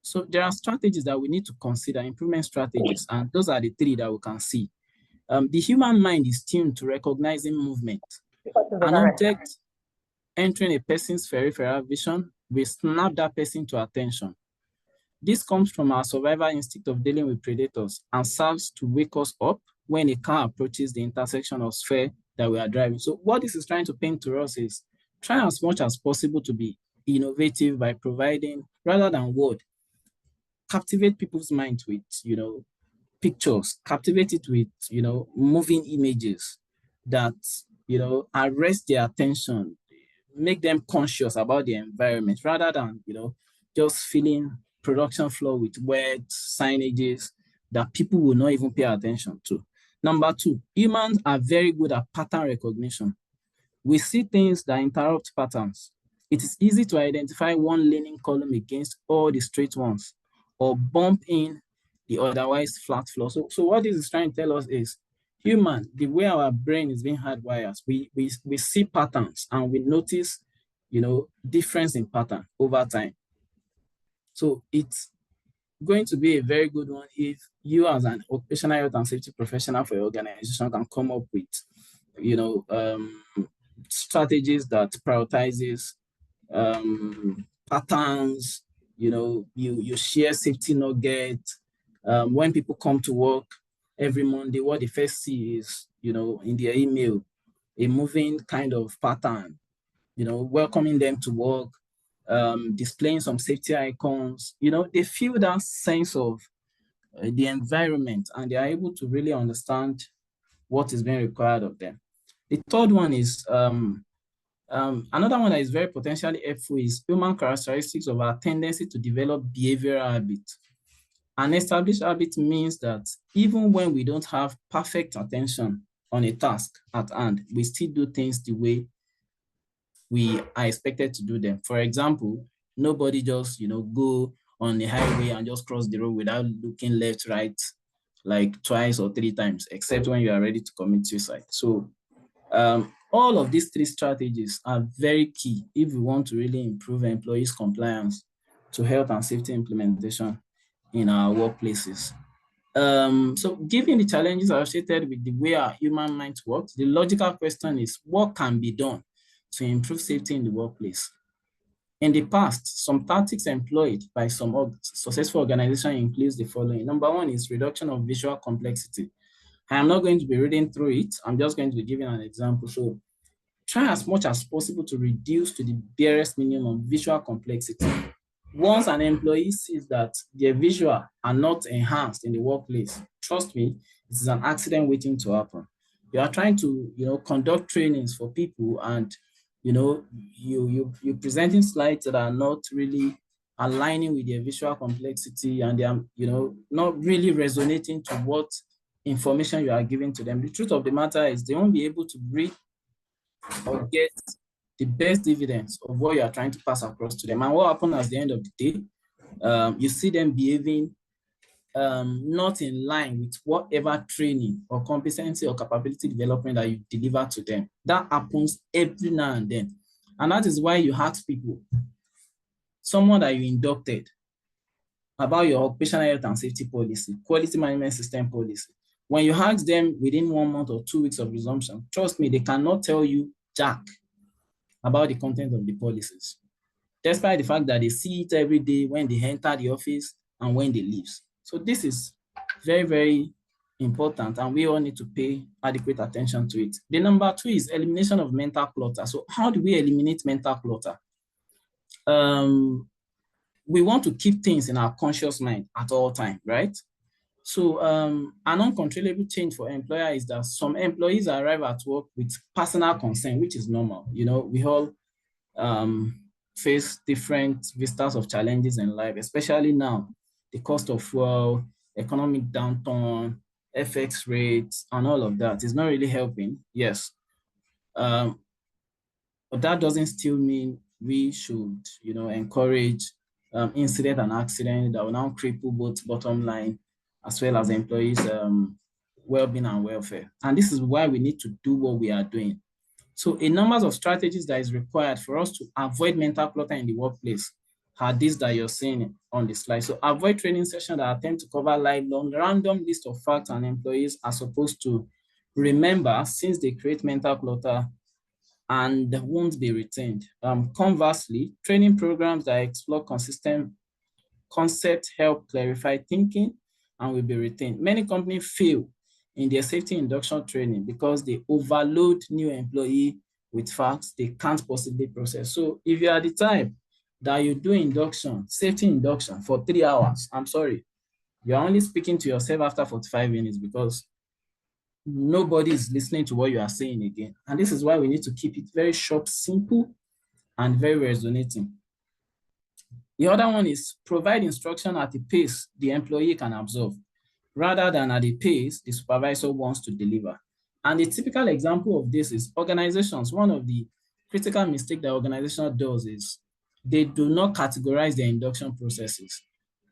so there are strategies that we need to consider, improvement strategies, and those are the 3 that we can see. The human mind is tuned to recognizing movement. An object entering a person's peripheral vision will snap that person to attention. This comes from our survival instinct of dealing with predators and serves to wake us up when a car approaches the intersection of sphere that we are driving. So what this is trying to paint to us is try as much as possible to be innovative by providing, rather than word, captivate people's minds with, pictures, captivate it with, moving images that, arrest their attention, make them conscious about the environment, rather than, just filling production floor with words, signages that people will not even pay attention to. Number 2, humans are very good at pattern recognition. We see things that interrupt patterns. It is easy to identify one leaning column against all the straight ones, or bump in the otherwise flat floor. So what this is trying to tell us is, human, the way our brain is being hardwired, we see patterns and we notice, difference in pattern over time. So it's going to be a very good one if you, as an occupational health and safety professional for your organization, can come up with, strategies that prioritizes patterns. You share safety nuggets. When people come to work every Monday, what they first see is, in their email, a moving kind of pattern, welcoming them to work, displaying some safety icons. They feel that sense of the environment, and they are able to really understand what is being required of them. The third one is, another one that is very potentially helpful is human characteristics of our tendency to develop behavioral habits. An established habit means that even when we don't have perfect attention on a task at hand, we still do things the way we are expected to do them. For example, nobody just, go on the highway and just cross the road without looking left, right, like twice or 3 times, except when you are ready to commit suicide. So all of these 3 strategies are very key if we want to really improve employees' compliance to health and safety implementation in our workplaces. So given the challenges associated with the way our human mind works, the logical question is, what can be done to improve safety in the workplace? In the past, some tactics employed by some successful organizations includes the following. Number 1 is reduction of visual complexity. I am not going to be reading through it. I'm just going to be giving an example. So try as much as possible to reduce to the barest minimum visual complexity. Once an employee sees that their visual are not enhanced in the workplace, trust me, it is an accident waiting to happen. You are trying to, conduct trainings for people, and, you're presenting slides that are not really aligning with their visual complexity, and they are, not really resonating to what information you are giving to them. The truth of the matter is they won't be able to read or get the best dividends of what you are trying to pass across to them. And what happens at the end of the day, you see them behaving not in line with whatever training or competency or capability development that you deliver to them. That happens every now and then. And that is why you ask people, someone that you inducted, about your occupational health and safety policy, quality management system policy. When you ask them within 1 month or 2 weeks of resumption, trust me, they cannot tell you jack about the content of the policies, despite the fact that they see it every day when they enter the office and when they leave. So this is very, very important, and we all need to pay adequate attention to it. The number 2 is elimination of mental clutter. So how do we eliminate mental clutter? We want to keep things in our conscious mind at all time, right? So an uncontrollable change for employer is that some employees arrive at work with personal concern, which is normal. We all face different vistas of challenges in life, especially now, the cost of fuel, economic downturn, FX rates, and all of that is not really helping, yes. But that doesn't still mean we should, encourage incident and accident that will now cripple both bottom line as well as employees' well-being and welfare. And this is why we need to do what we are doing. So a number of strategies that is required for us to avoid mental clutter in the workplace are these that you're seeing on the slide. So avoid training sessions that attempt to cover lifelong random list of facts and employees are supposed to remember, since they create mental clutter and won't be retained. Conversely, training programs that explore consistent concepts help clarify thinking and will be retained. Many companies fail in their safety induction training because they overload new employee with facts they can't possibly process. So if you are the type that you do induction, safety induction for 3 hours, I'm sorry, you're only speaking to yourself after 45 minutes because nobody is listening to what you are saying again. And this is why we need to keep it very short, simple, and very resonating. The other one is provide instruction at the pace the employee can absorb, rather than at the pace the supervisor wants to deliver. And the typical example of this is organizations. One of the critical mistakes that organization does is they do not categorize their induction processes.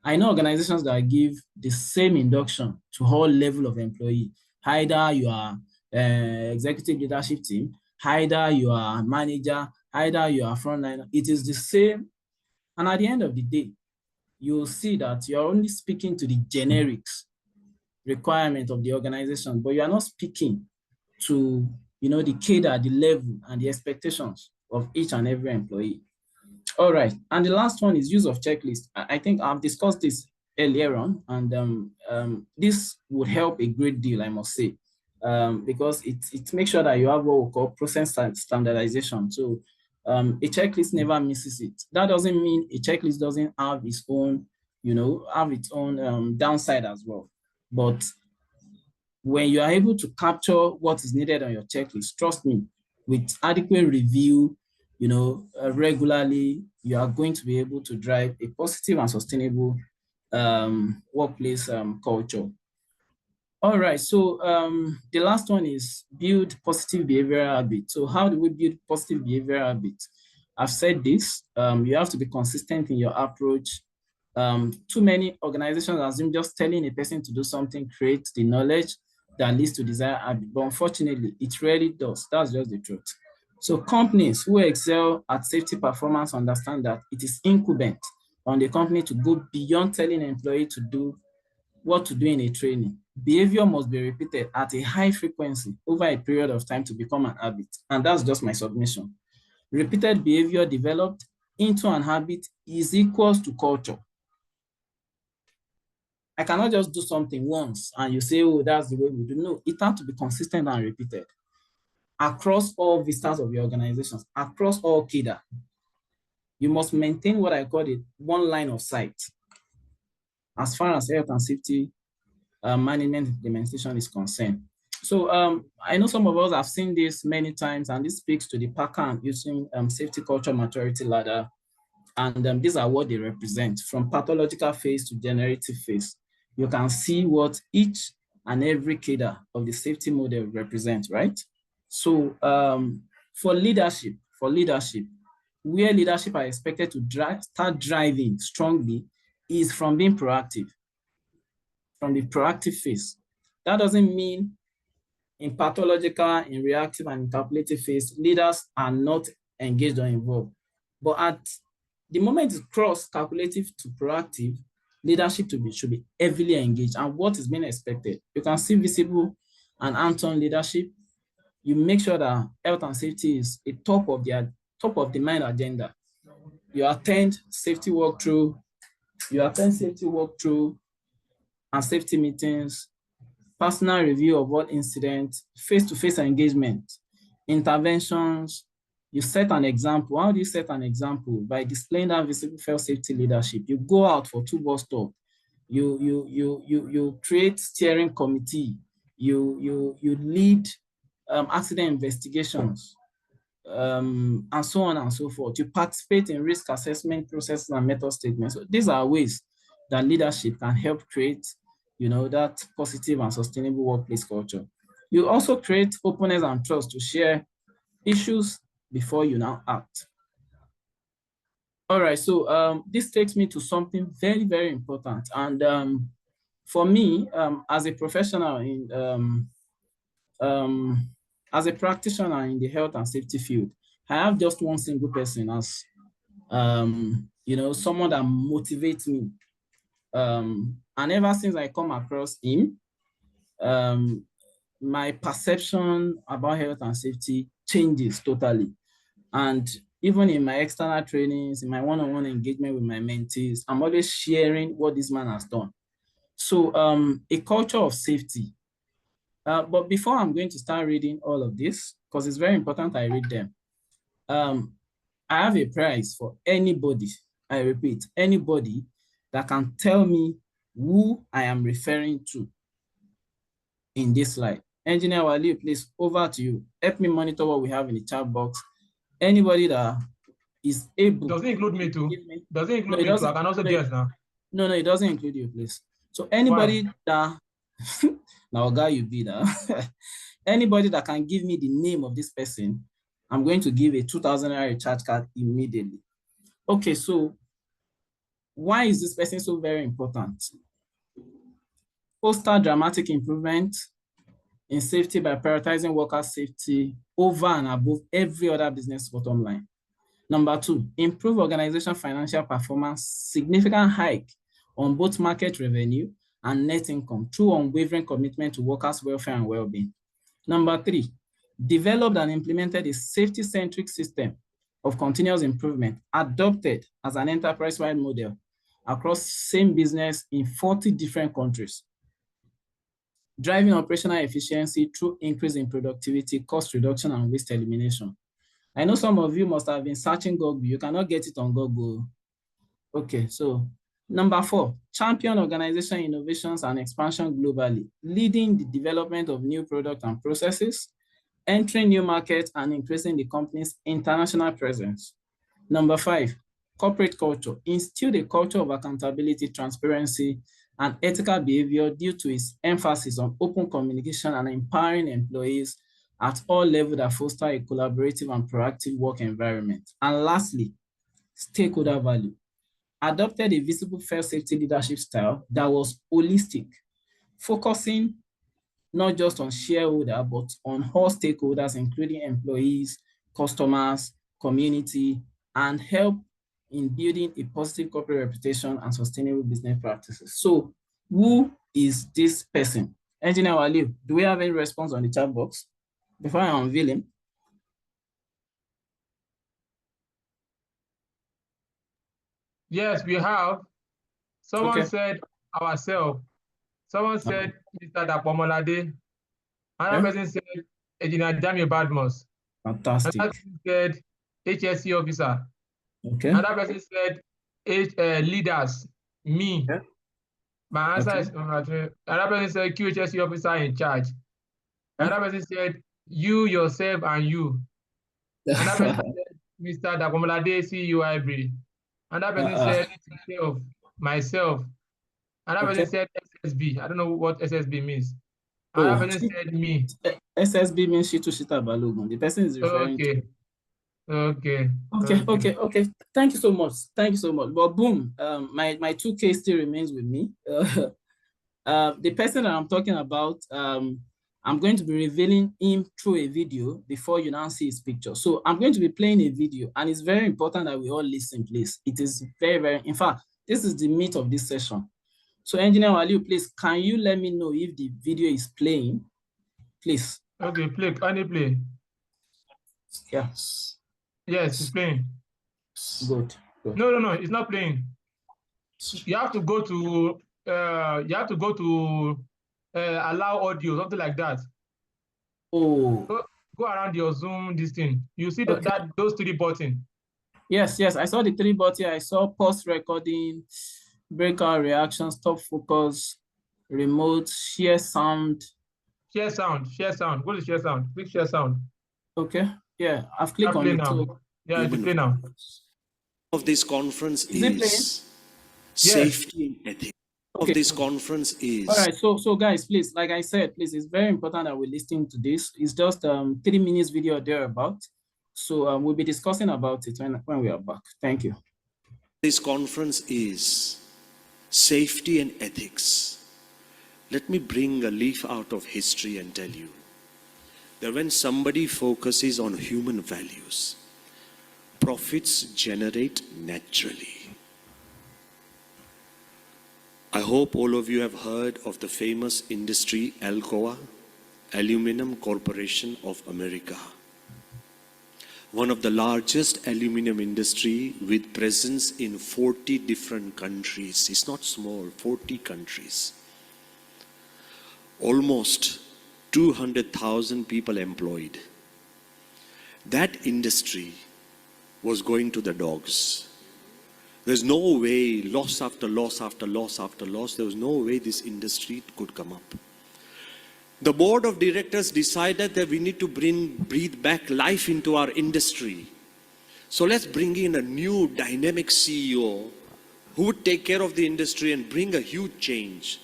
I know organizations that give the same induction to all level of employee. Either you are executive leadership team, either you are manager, either you are frontliner. It is the same. And at the end of the day, you'll see that you're only speaking to the generics requirement of the organization, but you are not speaking to the cadre, the level, and the expectations of each and every employee. All right, and the last one is use of checklist. I think I've discussed this earlier on, and this would help a great deal, I must say, because it makes sure that you have what we call process standardization. So a checklist never misses it. That doesn't mean a checklist doesn't have its own, downside as well. But when you are able to capture what is needed on your checklist, trust me, with adequate review, regularly, you are going to be able to drive a positive and sustainable workplace culture. All right, so the last one is build positive behavioral habits. So how do we build positive behavioral habits? I've said this, you have to be consistent in your approach. Too many organizations assume just telling a person to do something creates the knowledge that leads to desired habit, but unfortunately, it rarely does. That's just the truth. So companies who excel at safety performance understand that it is incumbent on the company to go beyond telling an employee to do what to do in a training. Behavior must be repeated at a high frequency over a period of time to become an habit. And that's just my submission. Repeated behavior developed into an habit is equals to culture. I cannot just do something once and you say, oh, that's the way we do. No, it has to be consistent and repeated across all vistas of your organizations, across all cadre. You must maintain what I call it one line of sight as far as health and safety management implementation is concerned. So I know some of us have seen this many times, and this speaks to the pattern using safety culture maturity ladder And these are what they represent, from pathological phase to generative phase. You can see what each and every cadre of the safety model represents, right? So for leadership, where leadership are expected to start driving strongly is from being proactive, from the proactive phase. That doesn't mean in pathological, in reactive, and in calculative phase, leaders are not engaged or involved. But at the moment it cross calculative to proactive, leadership should be heavily engaged. And what is being expected? You can see visible and hands-on leadership. You make sure that health and safety is a top of the mind agenda. You attend safety walkthrough, and safety meetings, personal review of all incidents, face-to-face engagement, interventions. You set an example. How do you set an example? By displaying that visible health safety leadership. You go out for 2 bus stop. You create steering committee. You lead accident investigations, and so on and so forth. You participate in risk assessment processes and method statements. So these are ways that leadership can help create, that positive and sustainable workplace culture. You also create openness and trust to share issues before you now act. All right, so this takes me to something very, very important. And for me, as a professional as a practitioner in the health and safety field, I have just one single person as, someone that motivates me. And ever since I come across him, my perception about health and safety changes totally. And even in my external trainings, in my one-on-one engagement with my mentees, I'm always sharing what this man has done. So a culture of safety. But before I'm going to start reading all of this, because it's very important I read them, I have a prize for anybody, I repeat, anybody that can tell me who I am referring to in this slide. Engineer Wali, please, over to you. Help me monitor what we have in the chat box. Anybody that is able. Does it include me too? Does it include me too? I can also guess now. No, it doesn't include you, please. So anybody that, now guy you be that, anybody that can give me the name of this person, I'm going to give a 2,000 naira recharge card immediately. Okay, so why is this person so very important? Foster dramatic improvement in safety by prioritizing worker safety over and above every other business bottom line. Number 2, improve organization financial performance, significant hike on both market revenue and net income through unwavering commitment to workers' welfare and well-being. Number 3, developed and implemented a safety-centric system of continuous improvement adopted as an enterprise-wide model across same business in 40 different countries, driving operational efficiency through increase in productivity, cost reduction, and waste elimination. I know some of you must have been searching Google. You cannot get it on Google. Okay, so number 4, champion organization innovations and expansion globally, leading the development of new products and processes, entering new markets and increasing the company's international presence. Number 5, corporate culture, instilled a culture of accountability, transparency, and ethical behavior due to its emphasis on open communication and empowering employees at all levels that foster a collaborative and proactive work environment. And lastly, stakeholder value, adopted a visible fair safety leadership style that was holistic, focusing not just on shareholder, but on all stakeholders, including employees, customers, community, and help in building a positive corporate reputation and sustainable business practices. So who is this person? Engineer Wali, do we have any response on the chat box before I unveil him? Yes, we have. Someone said ourselves. Someone said Mr. Dapomolade. Another person said Engineer Jamie Badmus. Fantastic. Another person said HSC officer. Okay. Another person said leaders, me. Okay. My answer is another person said QHSC officer in charge. Another person said you, yourself, and you. Another person said Mr. Dapomolade, CEO hybrid. Another person said myself. Another Okay. person said SSB. I don't know what SSB means. Another Oh, person said me. SSB means Shitu Shita Balogun. The person is referring to. Okay. Okay. Okay, Okay. okay, okay. Thank you so much. Thank you so much. But boom, my 2K still remains with me. The person that I'm talking about, I'm going to be revealing him through a video before you now see his picture. So I'm going to be playing a video, and it's very important that we all listen, please. It is very, very, in fact, this is the meat of this session. So Engineer Waliu, please, can you let me know if the video is playing, please? Okay, play. Can you play? Yeah. Yes, it's playing. Good. Good. No, it's not playing. You have to go to allow audio, something like that. Oh. Go around your Zoom, this thing. You see Okay. those three buttons. Yes, yes. I saw the three buttons. I saw pause recording, breakout reaction, stop focus, remote, share sound. Share sound. Go to share sound. Click share sound. Okay. Yeah, I've clicked on Play it. now. So Yeah, it's play now. Of this conference is it playing? safety and ethics. Okay. Of this conference is. All right. So guys, please, like I said, please, it's very important that we listen to this. It's just 3 minutes video thereabout. So we'll be discussing about it when we are back. Thank you. This conference is safety and ethics. Let me bring a leaf out of history and tell you that when somebody focuses on human values, profits generate naturally. I hope all of you have heard of the famous industry Alcoa, Aluminum Corporation of America. One of the largest aluminum industry with presence in 40 different countries. It's not small, 40 countries. Almost 200,000 people employed. That industry was going to the dogs. There's no way, loss after loss after loss after loss, there was no way this industry could come up. The board of directors decided that we need to breathe back life into our industry. So let's bring in a new dynamic CEO who would take care of the industry and bring a huge change.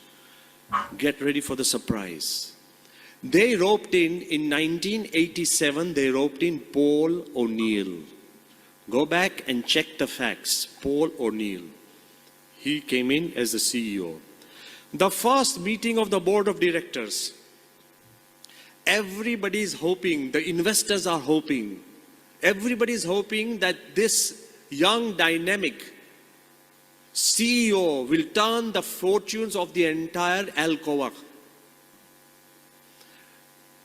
Get ready for the surprise. They roped in 1987, they roped in Paul O'Neill. Go back and check the facts. Paul O'Neill. He came in as the CEO. The first meeting of the board of directors, everybody is hoping, the investors are hoping, everybody is hoping that this young dynamic CEO will turn the fortunes of the entire Alcoa.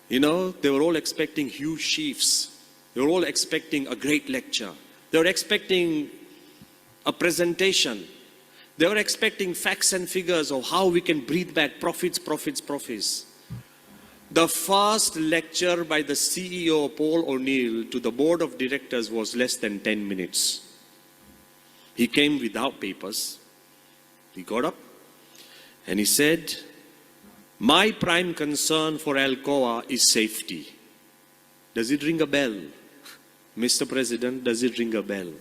You know, they were all expecting huge chiefs. They were all expecting a great lecture. They were expecting a presentation. They were expecting facts and figures of how we can breathe back profits. The first lecture by the CEO, Paul O'Neill, to the board of directors was less than 10 minutes. He came without papers. He got up and he said, "My prime concern for Alcoa is safety." Does it ring a bell? Mr. President, does it ring a bell?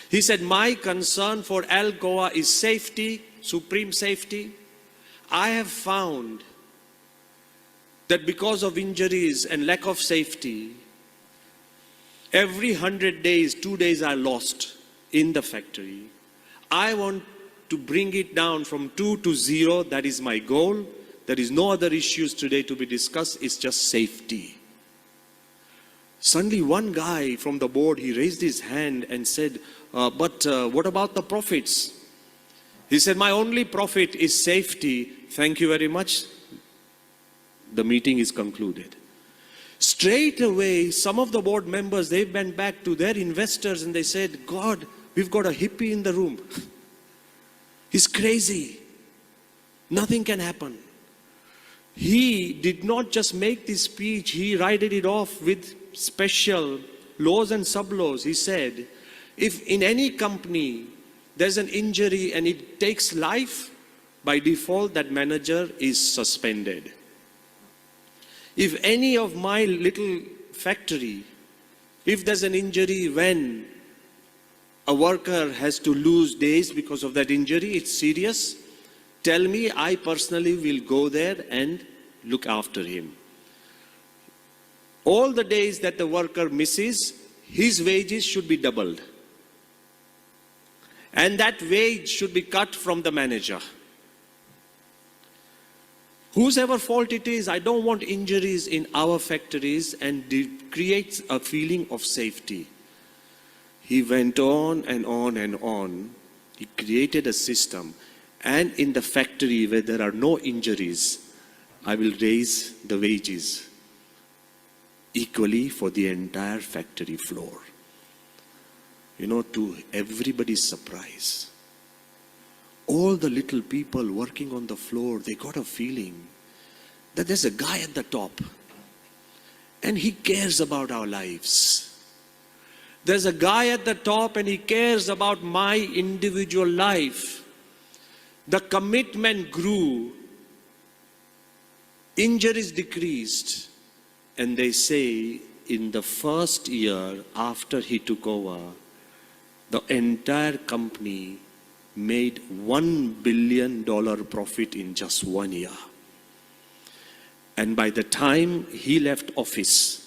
He said, "My concern for Alcoa is safety, supreme safety. I have found that because of injuries and lack of safety, every 100 days, 2 days are lost in the factory. I want to bring it down from 2 to 0. That is my goal. There is no other issues today to be discussed. It's just safety." Suddenly one guy from the board, he raised his hand and said, but what about the profits? He said, "My only profit is safety. Thank you very much." The meeting is concluded. Straight away, some of the board members, they went back to their investors and they said, "God, we've got a hippie in the room. He's crazy. Nothing can happen." He did not just make this speech, he righted it off with special laws and sub-laws. He said, if in any company there's an injury and it takes life, by default that manager is suspended. If any of my little factory, if there's an injury when a worker has to lose days because of that injury, it's serious, tell me, I personally will go there and look after him. All the days that the worker misses, his wages should be doubled. And that wage should be cut from the manager. Whosever fault it is, I don't want injuries in our factories, and it creates a feeling of safety. He went on and on and on. He created a system. And in the factory where there are no injuries, I will raise the wages equally for the entire factory floor. You know, to everybody's surprise, all the little people working on the floor, they got a feeling that there's a guy at the top and he cares about our lives. There's a guy at the top and he cares about my individual life. The commitment grew, injuries decreased, and they say in the first year after he took over, the entire company made $1 billion profit in just 1 year. And by the time he left office,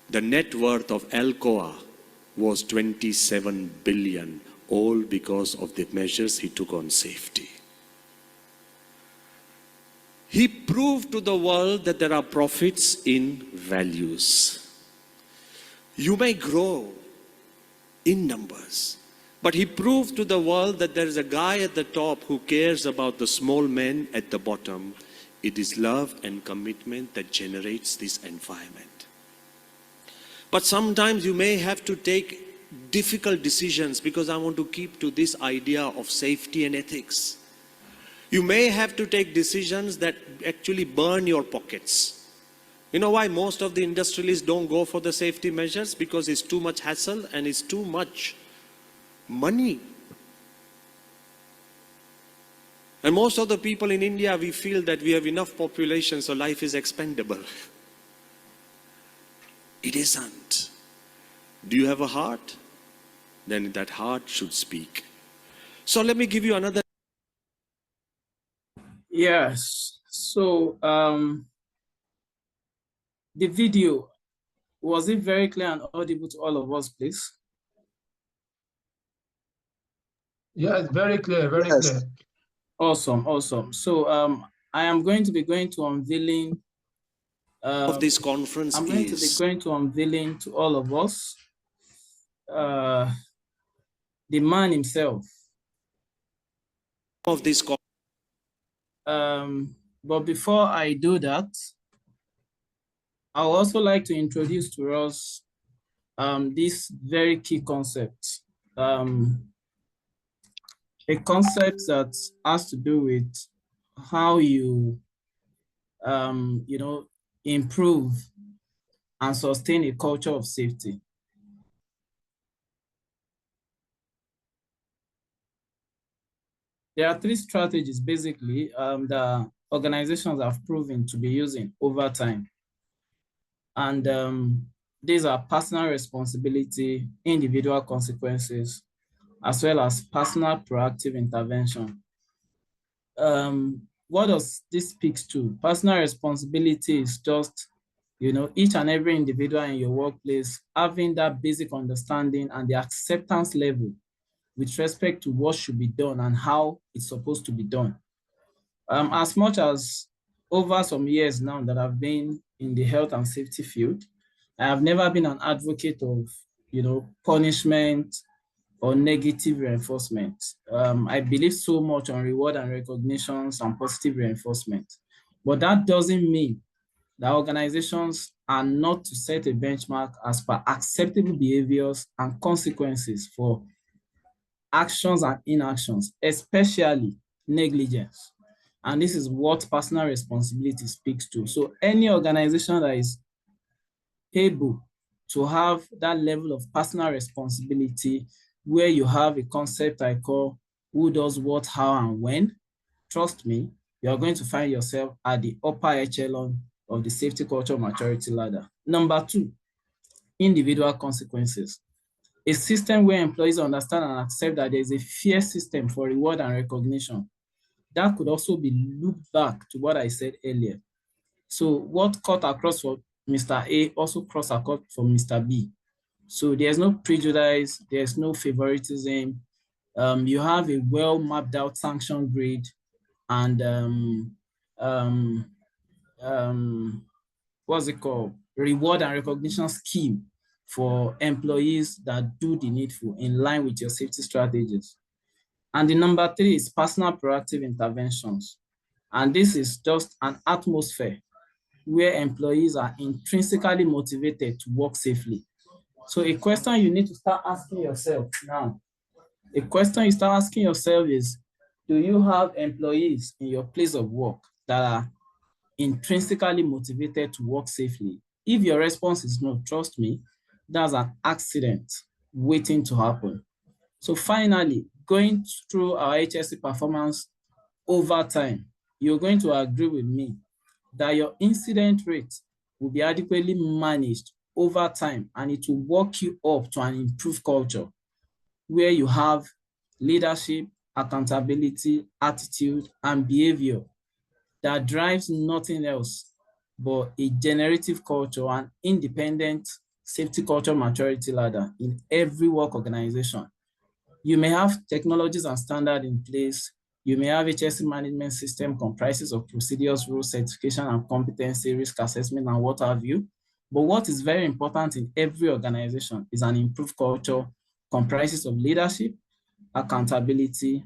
the net worth of Alcoa was 27 billion, all because of the measures he took on safety. He proved to the world that there are profits in values. You may grow in numbers, but he proved to the world that there is a guy at the top who cares about the small men at the bottom. It is love and commitment that generates this environment. But sometimes you may have to take difficult decisions, because I want to keep to this idea of safety and ethics. You may have to take decisions that actually burn your pockets. You know why most of the industrialists don't go for the safety measures? Because it's too much hassle and it's too much money. And most of the people in India, we feel that we have enough population, so life is expendable. It isn't. Do you have a heart? Then that heart should speak. So let me give you another. Yes. So the video, was it very clear and audible to all of us, please? Yes, very clear, very clear. Awesome, awesome. So I am going to be going to unveiling Of this conference I'm going to be going to unveiling to all of us the man himself. Of this. But before I do that, I would also like to introduce to us this very key concept. A concept that has to do with how you, you know, improve and sustain a culture of safety. There are three strategies basically that organizations have proven to be using over time. And these are personal responsibility, individual consequences, as well as personal proactive intervention. What does this speak to? Personal responsibility is just, you know, each and every individual in your workplace having that basic understanding and the acceptance level with respect to what should be done and how it's supposed to be done. As much as over some years now that I've been in the health and safety field, I have never been an advocate of, you know, punishment or negative reinforcement. I believe so much on reward and recognitions and positive reinforcement. But that doesn't mean that organizations are not to set a benchmark as per acceptable behaviors and consequences for actions and inactions, especially negligence. And this is what personal responsibility speaks to. So any organization that is able to have that level of personal responsibility, where you have a concept I call who does what, how, and when, trust me, you're going to find yourself at the upper echelon of the safety culture maturity ladder. Number two, individual consequences. A system where employees understand and accept that there is a fair system for reward and recognition. That could also be looped back to what I said earlier. So what cut across for Mr. A also cross across for Mr. B. So there's no prejudice, there's no favoritism. You have a well mapped out sanction grid and what's it called? Reward and recognition scheme for employees that do the needful in line with your safety strategies. And the number 3 is personal proactive interventions. And this is just an atmosphere where employees are intrinsically motivated to work safely. So a question you need to start asking yourself now, a question you start asking yourself is, do you have employees in your place of work that are intrinsically motivated to work safely? If your response is no, trust me, that's an accident waiting to happen. So finally, going through our HSE performance over time, you're going to agree with me that your incident rate will be adequately managed over time, and it will work you up to an improved culture where you have leadership, accountability, attitude, and behavior that drives nothing else but a generative culture and independent safety culture maturity ladder in every work organization. You may have technologies and standards in place. You may have HSE management system comprises of procedures, rules, certification, and competency, risk assessment, and what have you. But what is very important in every organization is an improved culture comprises of leadership, accountability,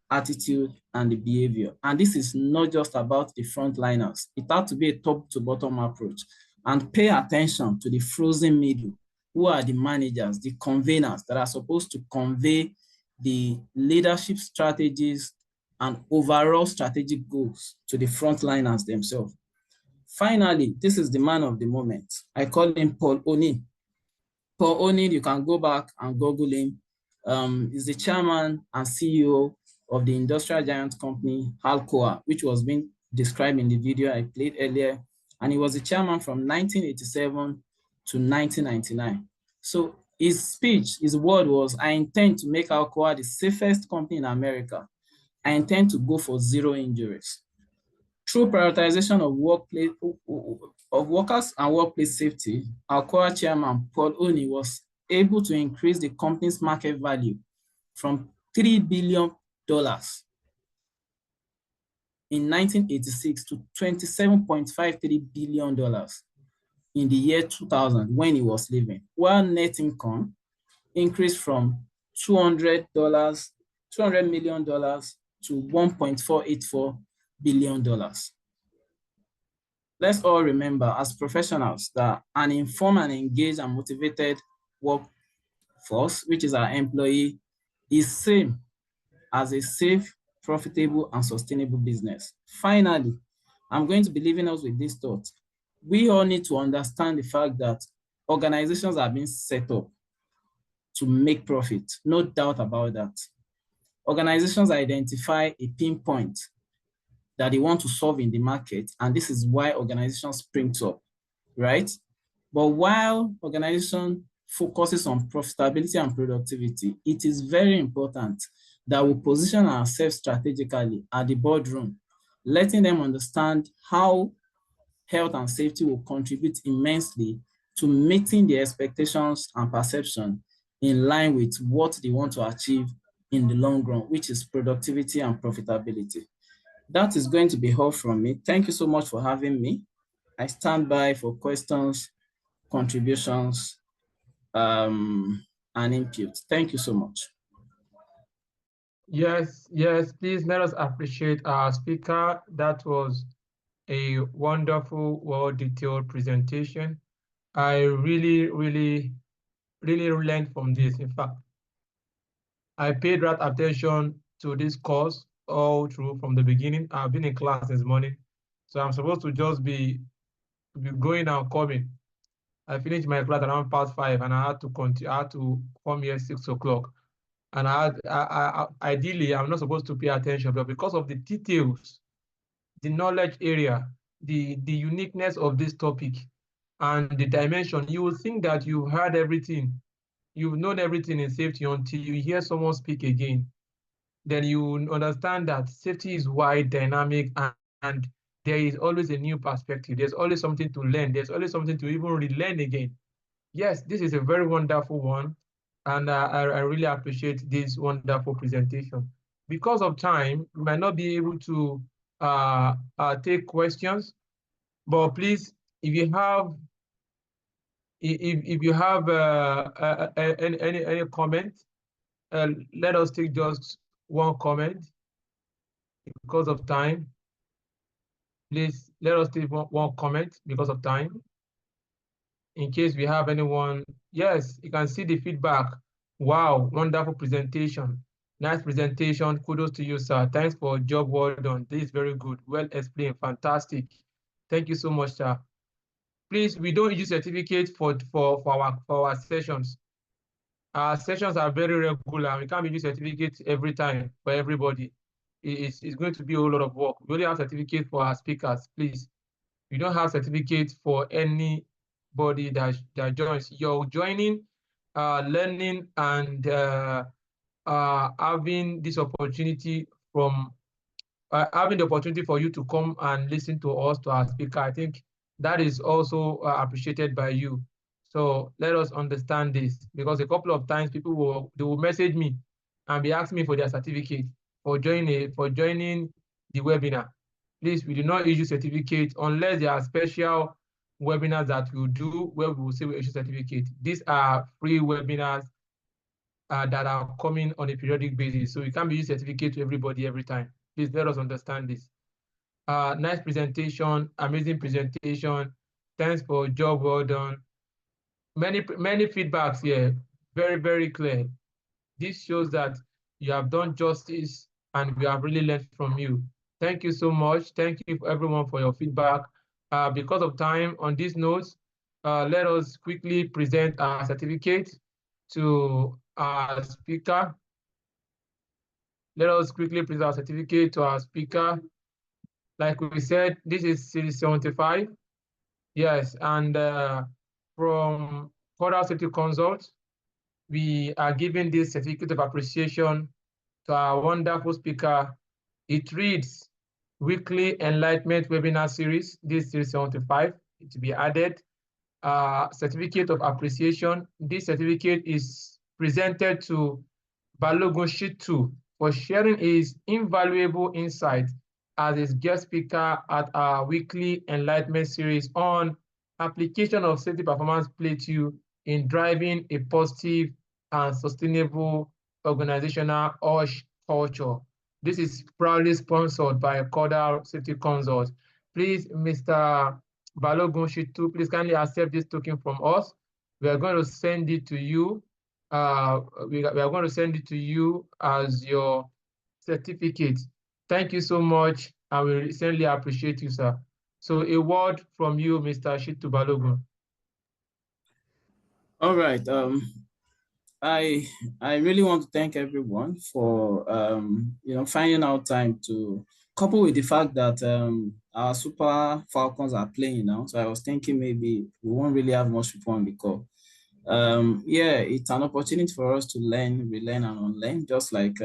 attitude, and the behavior. And this is not just about the frontliners. It has to be a top to bottom approach, and pay attention to the frozen middle, who are the managers, the conveners that are supposed to convey the leadership strategies and overall strategic goals to the frontliners themselves. Finally, this is the man of the moment. I call him Paul Oni. Paul Oni, you can go back and Google him. He's the chairman and CEO of the industrial giant company Alcoa, which was being described in the video I played earlier. And he was the chairman from 1987 to 1999. So his speech, his word was, I intend to make Alcoa the safest company in America. I intend to go for 0 injuries. Through prioritization of workers and workplace safety, Alcoa chairman Paul Oni was able to increase the company's market value from $3 billion in 1986 to $27.53 billion in the year 2000 when he was leaving, while net income increased from $200 million to $1.484 billion. Let's all remember as professionals that an informed and engaged and motivated workforce, which is our employee, is same as a safe, profitable, and sustainable business. Finally, I'm going to be leaving us with this thought. We all need to understand the fact that organizations are being set up to make profit, no doubt about that. Organizations identify a pinpoint that they want to solve in the market, and this is why organizations spring up, right? But while organization focuses on profitability and productivity, it is very important that we position ourselves strategically at the boardroom, letting them understand how health and safety will contribute immensely to meeting the expectations and perception in line with what they want to achieve in the long run, which is productivity and profitability. That is going to be all from me. Thank you so much for having me. I stand by for questions, contributions, and input. Thank you so much. Yes, please let us appreciate our speaker. That was a wonderful, well-detailed presentation. I really learned from this. In fact, I paid right attention to this course all through from the beginning. I've been in class this morning, so I'm supposed to just be going and coming. I finished my class around past 5, and I had to continue. I had to come here 6 o'clock, and ideally I'm not supposed to pay attention, but because of the details, the knowledge area, the uniqueness of this topic, and the dimension, you will think that you've heard everything, you've known everything in safety until you hear someone speak again. Then you understand that safety is wide, dynamic, and there is always a new perspective. There's always something to learn. There's always something to even relearn again. Yes, this is a very wonderful one, and I really appreciate this wonderful presentation. Because of time, we might not be able to take questions, but please, if you have any comment, let us take just one comment because of time. Please let us take one comment because of time. In case we have anyone, yes, you can see the feedback. Wow, wonderful presentation. Nice presentation. Kudos to you, sir. Thanks for a job well done. This is very good. Well explained. Fantastic. Thank you so much, sir. Please, we don't use certificates for our sessions. Our sessions are very regular. We can't use certificates every time for everybody. It's going to be a whole lot of work. We only have certificates for our speakers, please. We don't have certificates for anybody that joins. You're joining, learning, and having this opportunity from having the opportunity for you to come and listen to us, to our speaker. I think that is also appreciated by you. So let us understand this, because a couple of times people will message me and be asking me for their certificate for joining the webinar. Please, we do not issue certificates unless there are special webinars that we'll do where we will say we issue certificate. These are free webinars that are coming on a periodic basis. So we can't be using certificate to everybody every time. Please let us understand this. Nice presentation, amazing presentation. Thanks for a job well done. Many feedbacks here, very, very clear. This shows that you have done justice and we have really learned from you. Thank you so much. Thank you everyone for your feedback. Because of time, on these notes, let us quickly present our certificate to our speaker. Let us quickly present our certificate to our speaker. Like we said, this is Series 75. Yes, and from Coral City Consult, we are giving this certificate of appreciation to our wonderful speaker. It reads Weekly Enlightenment Webinar Series, this Series 75, it will be added. Certificate of appreciation. This certificate is presented to Balogun Shitu for sharing his invaluable insight as his guest speaker at our weekly enlightenment series on application of safety performance Plateau in driving a positive and sustainable organizational OHS culture. This is proudly sponsored by Coral Safety Consult. Please, Mr. Balogun Shitu, please kindly accept this token from us. We are going to send it to you. We are going to send it to you as your certificate. Thank you so much, and we certainly appreciate you, sir. So a word from you, Mr. Shitu Balogun. All right. I really want to thank everyone for finding out time to couple with the fact that our Super Falcons are playing now. So I was thinking maybe we won't really have much people on the call. Yeah, it's an opportunity for us to learn, relearn, and unlearn, just like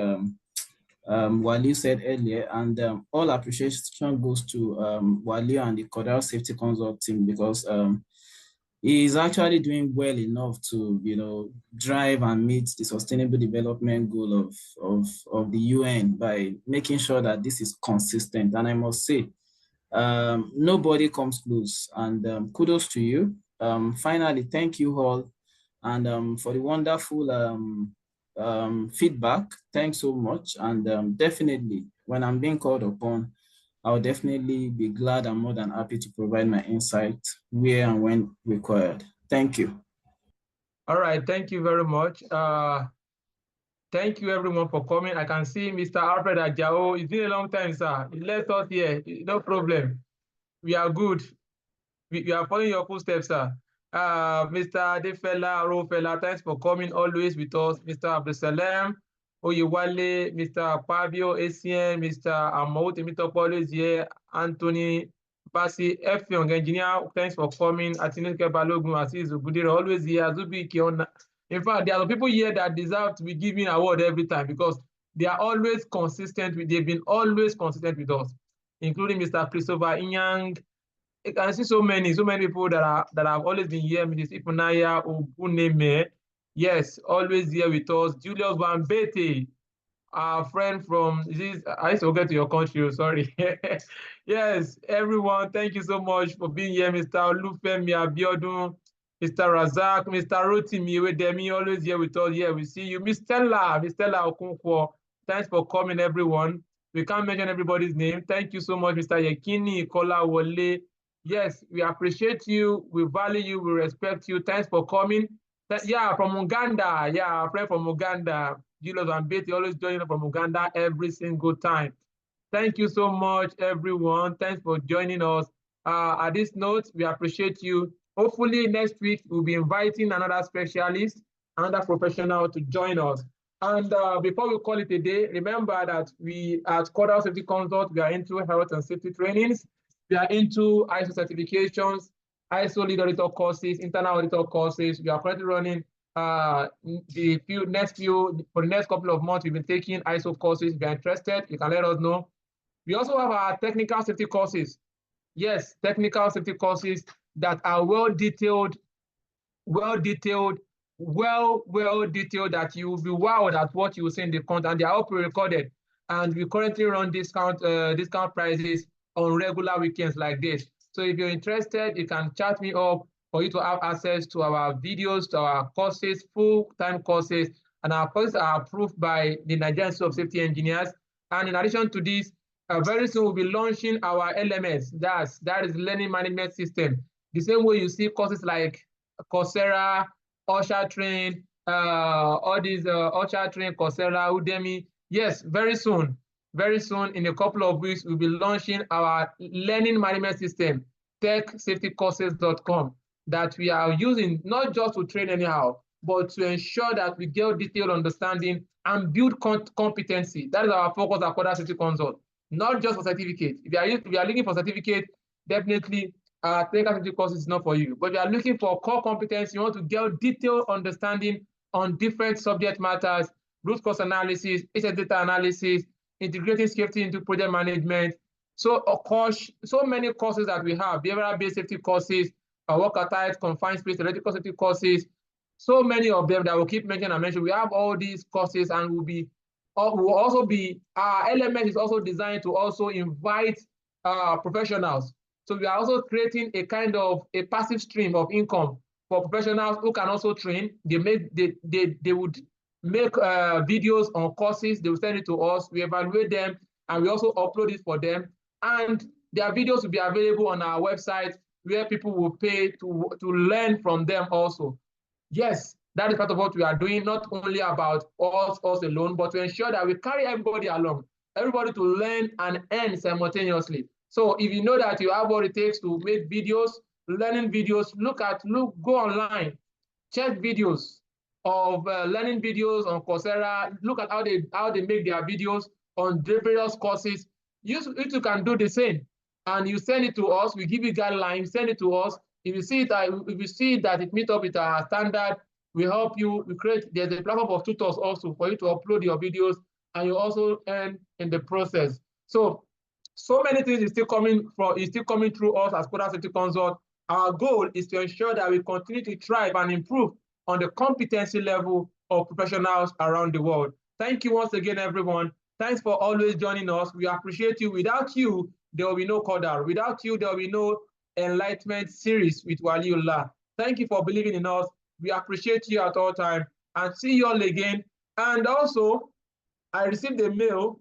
Wali said earlier. And all appreciation goes to Wali and the Cordell Safety Consult team, because he is actually doing well enough to, drive and meet the sustainable development goal of the UN by making sure that this is consistent. And I must say, nobody comes close, and kudos to you. Finally, thank you all, and for the wonderful feedback. Thanks so much. And definitely, when I'm being called upon, I'll definitely be glad and more than happy to provide my insight where and when required. Thank you. All right, thank you very much. Thank you everyone for coming. I can see Mr. Alfred Ajao. It's been a long time, sir. He left us here, no problem. We are good. We are following your footsteps, sir. Mr. Adefela, Rofela, thanks for coming always with us. Mr. Abdusalam, Oyewale, Mr. Fabio, ACN, Mr. Amouti, Mr. always here, Anthony, Basi, F. Young Engineer, thanks for coming. Atinike Balogun, Aziz Gudira, always here. Azubi Kiona, In fact, there are people here that deserve to be given award every time because they are always consistent they've been always consistent with us, including Mr. Christopher Inyang. I can see so many people that have always been here. Mrs. Ifunaya Oguneme, yes, always here with us. Julius Wambete, our friend from I used to get to your country, sorry. Yes, everyone, thank you so much for being here, Mr. Olufemi Abiodun, Mr. Razak, Mr. Rotimi Ewedemi, always here with us. Yeah, we see you. Miss Stella Okonkwo, thanks for coming, everyone. We can't mention everybody's name. Thank you so much, Mr. Yekini Kola Wole. Yes, we appreciate you, we value you, we respect you. Thanks for coming. Yeah, from Uganda. Yeah, our friend from Uganda. Julius and Betty always joining us from Uganda every single time. Thank you so much, everyone. Thanks for joining us. At this note, we appreciate you. Hopefully next week, we'll be inviting another specialist, another professional to join us. And before we call it a day, remember that we at Courthouse Safety Consult, we are into health and safety trainings. We are into ISO certifications, ISO lead auditor courses, internal auditor courses. We are currently running for the next couple of months. We've been taking ISO courses. If you're interested, you can let us know. We also have our technical safety courses. Yes, technical safety courses that are well detailed, that you will be wowed at what you will see in the content, and they are all pre-recorded. And we currently run discount prices on regular weekends like this. So if you're interested, you can chat me up for you to have access to our videos, to our courses, full-time courses, and our courses are approved by the Nigerian Institute of Safety Engineers. And in addition to this, very soon we'll be launching our LMS, that is Learning Management System. The same way you see courses like Coursera, Usher Train, all these Usher Train, Coursera, Udemy. Yes, very soon, in a couple of weeks, we'll be launching our Learning Management System, techsafetycourses.com, that we are using not just to train anyhow, but to ensure that we get detailed understanding and build competency. That is our focus at Courthouse Safety Consult, not just for certificate. If you are looking for certificate, definitely technical safety course is not for you. But if you are looking for core competence, you want to get detailed understanding on different subject matters, root cause analysis, HSS data analysis, integrating safety into project management. So of course, so many courses that we have, behavioral-based safety courses, work attire, confined space, electrical safety courses, so many of them that we'll keep mentioning. We have all these courses, and will also be, our LMS is also designed to also invite professionals. So we are also creating a kind of a passive stream of income for professionals who can also train. They would make videos on courses. They will send it to us. We evaluate them, and we also upload it for them. And their videos will be available on our website, where people will pay to learn from them also. Yes, that is part of what we are doing, not only about us alone, but to ensure that we carry everybody along, everybody to learn and earn simultaneously. So if you know that you have what it takes to make videos, learning videos, go online, check videos of learning videos on Coursera, look at how they make their videos on various courses. You can do the same, and you send it to us. We give you guidelines, send it to us. If you see that it meets up with our standard, we help you. There's a platform of tutors also for you to upload your videos, and you also earn in the process. So many things is still coming through us as Courthouse Safety Consult. Our goal is to ensure that we continue to thrive and improve on the competency level of professionals around the world. Thank you once again, everyone. Thanks for always joining us. We appreciate you. Without you, there will be no Qadar. Without you, there will be no Enlightenment series with Waliullah. Thank you for believing in us. We appreciate you at all times, and see you all again. And also, I received a mail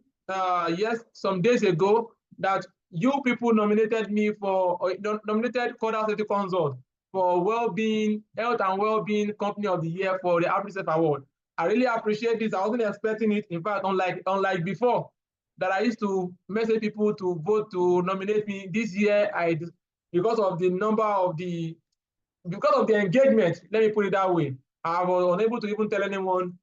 some days ago that you people nominated Courthouse Safety Consult for Health and Wellbeing Company of the Year for the AfriSafe Award. I really appreciate this. I wasn't expecting it. In fact, unlike before, that I used to message people to vote to nominate me. This year, because of the engagement, let me put it that way, I was unable to even tell anyone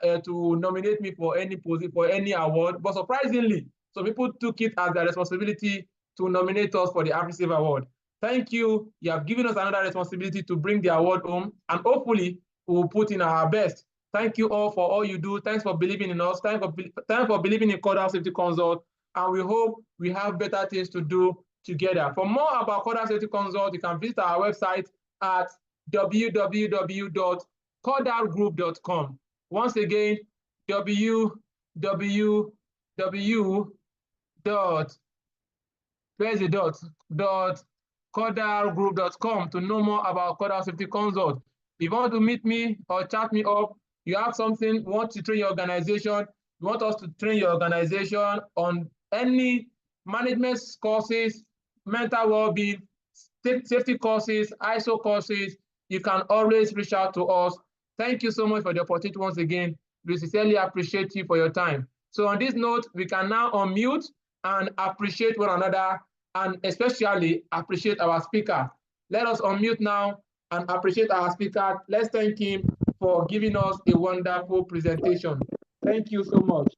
to nominate me for any award. But surprisingly, so people took it as their responsibility to nominate us for the AfriSafe Award. Thank you. You have given us another responsibility to bring the award home, and hopefully we'll put in our best. Thank you all for all you do. Thanks for believing in us. Thanks for believing in Courthouse Safety Consult. And we hope we have better things to do together. For more about Courthouse Safety Consult, you can visit our website at www.cordalgroup.com. Once again, www.cordalgroup.com to know more about Courthouse Safety Consult. If you want to meet me or chat me up, you have something, want to train your organization, you want us to train your organization on any management courses, mental well-being, safety courses, ISO courses, you can always reach out to us. Thank you so much for the opportunity once again. We sincerely appreciate you for your time. So on this note, we can now unmute and appreciate one another, and especially appreciate our speaker. Let us unmute now and appreciate our speaker. Let's thank him for giving us a wonderful presentation. Thank you so much.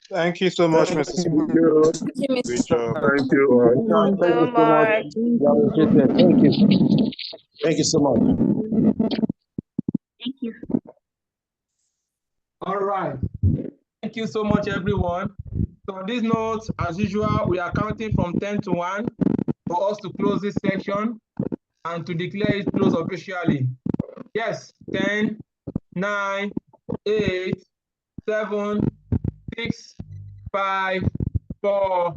Thank you so much, Mr. Smith. Great job. Thank you so much. Thank you. Thank you so much. Thank you. All right. Thank you so much, everyone. So on this note, as usual, we are counting from 10 to 1 for us to close this section and to declare it closed officially. Yes, 10, 9, 8, 7, 6, 5, 4,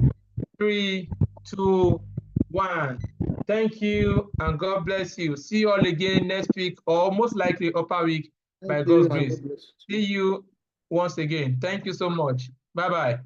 3, 2, 1. Thank you and God bless you. See you all again next week, or most likely upper week by God's grace. See you once again. Thank you so much. Bye-bye.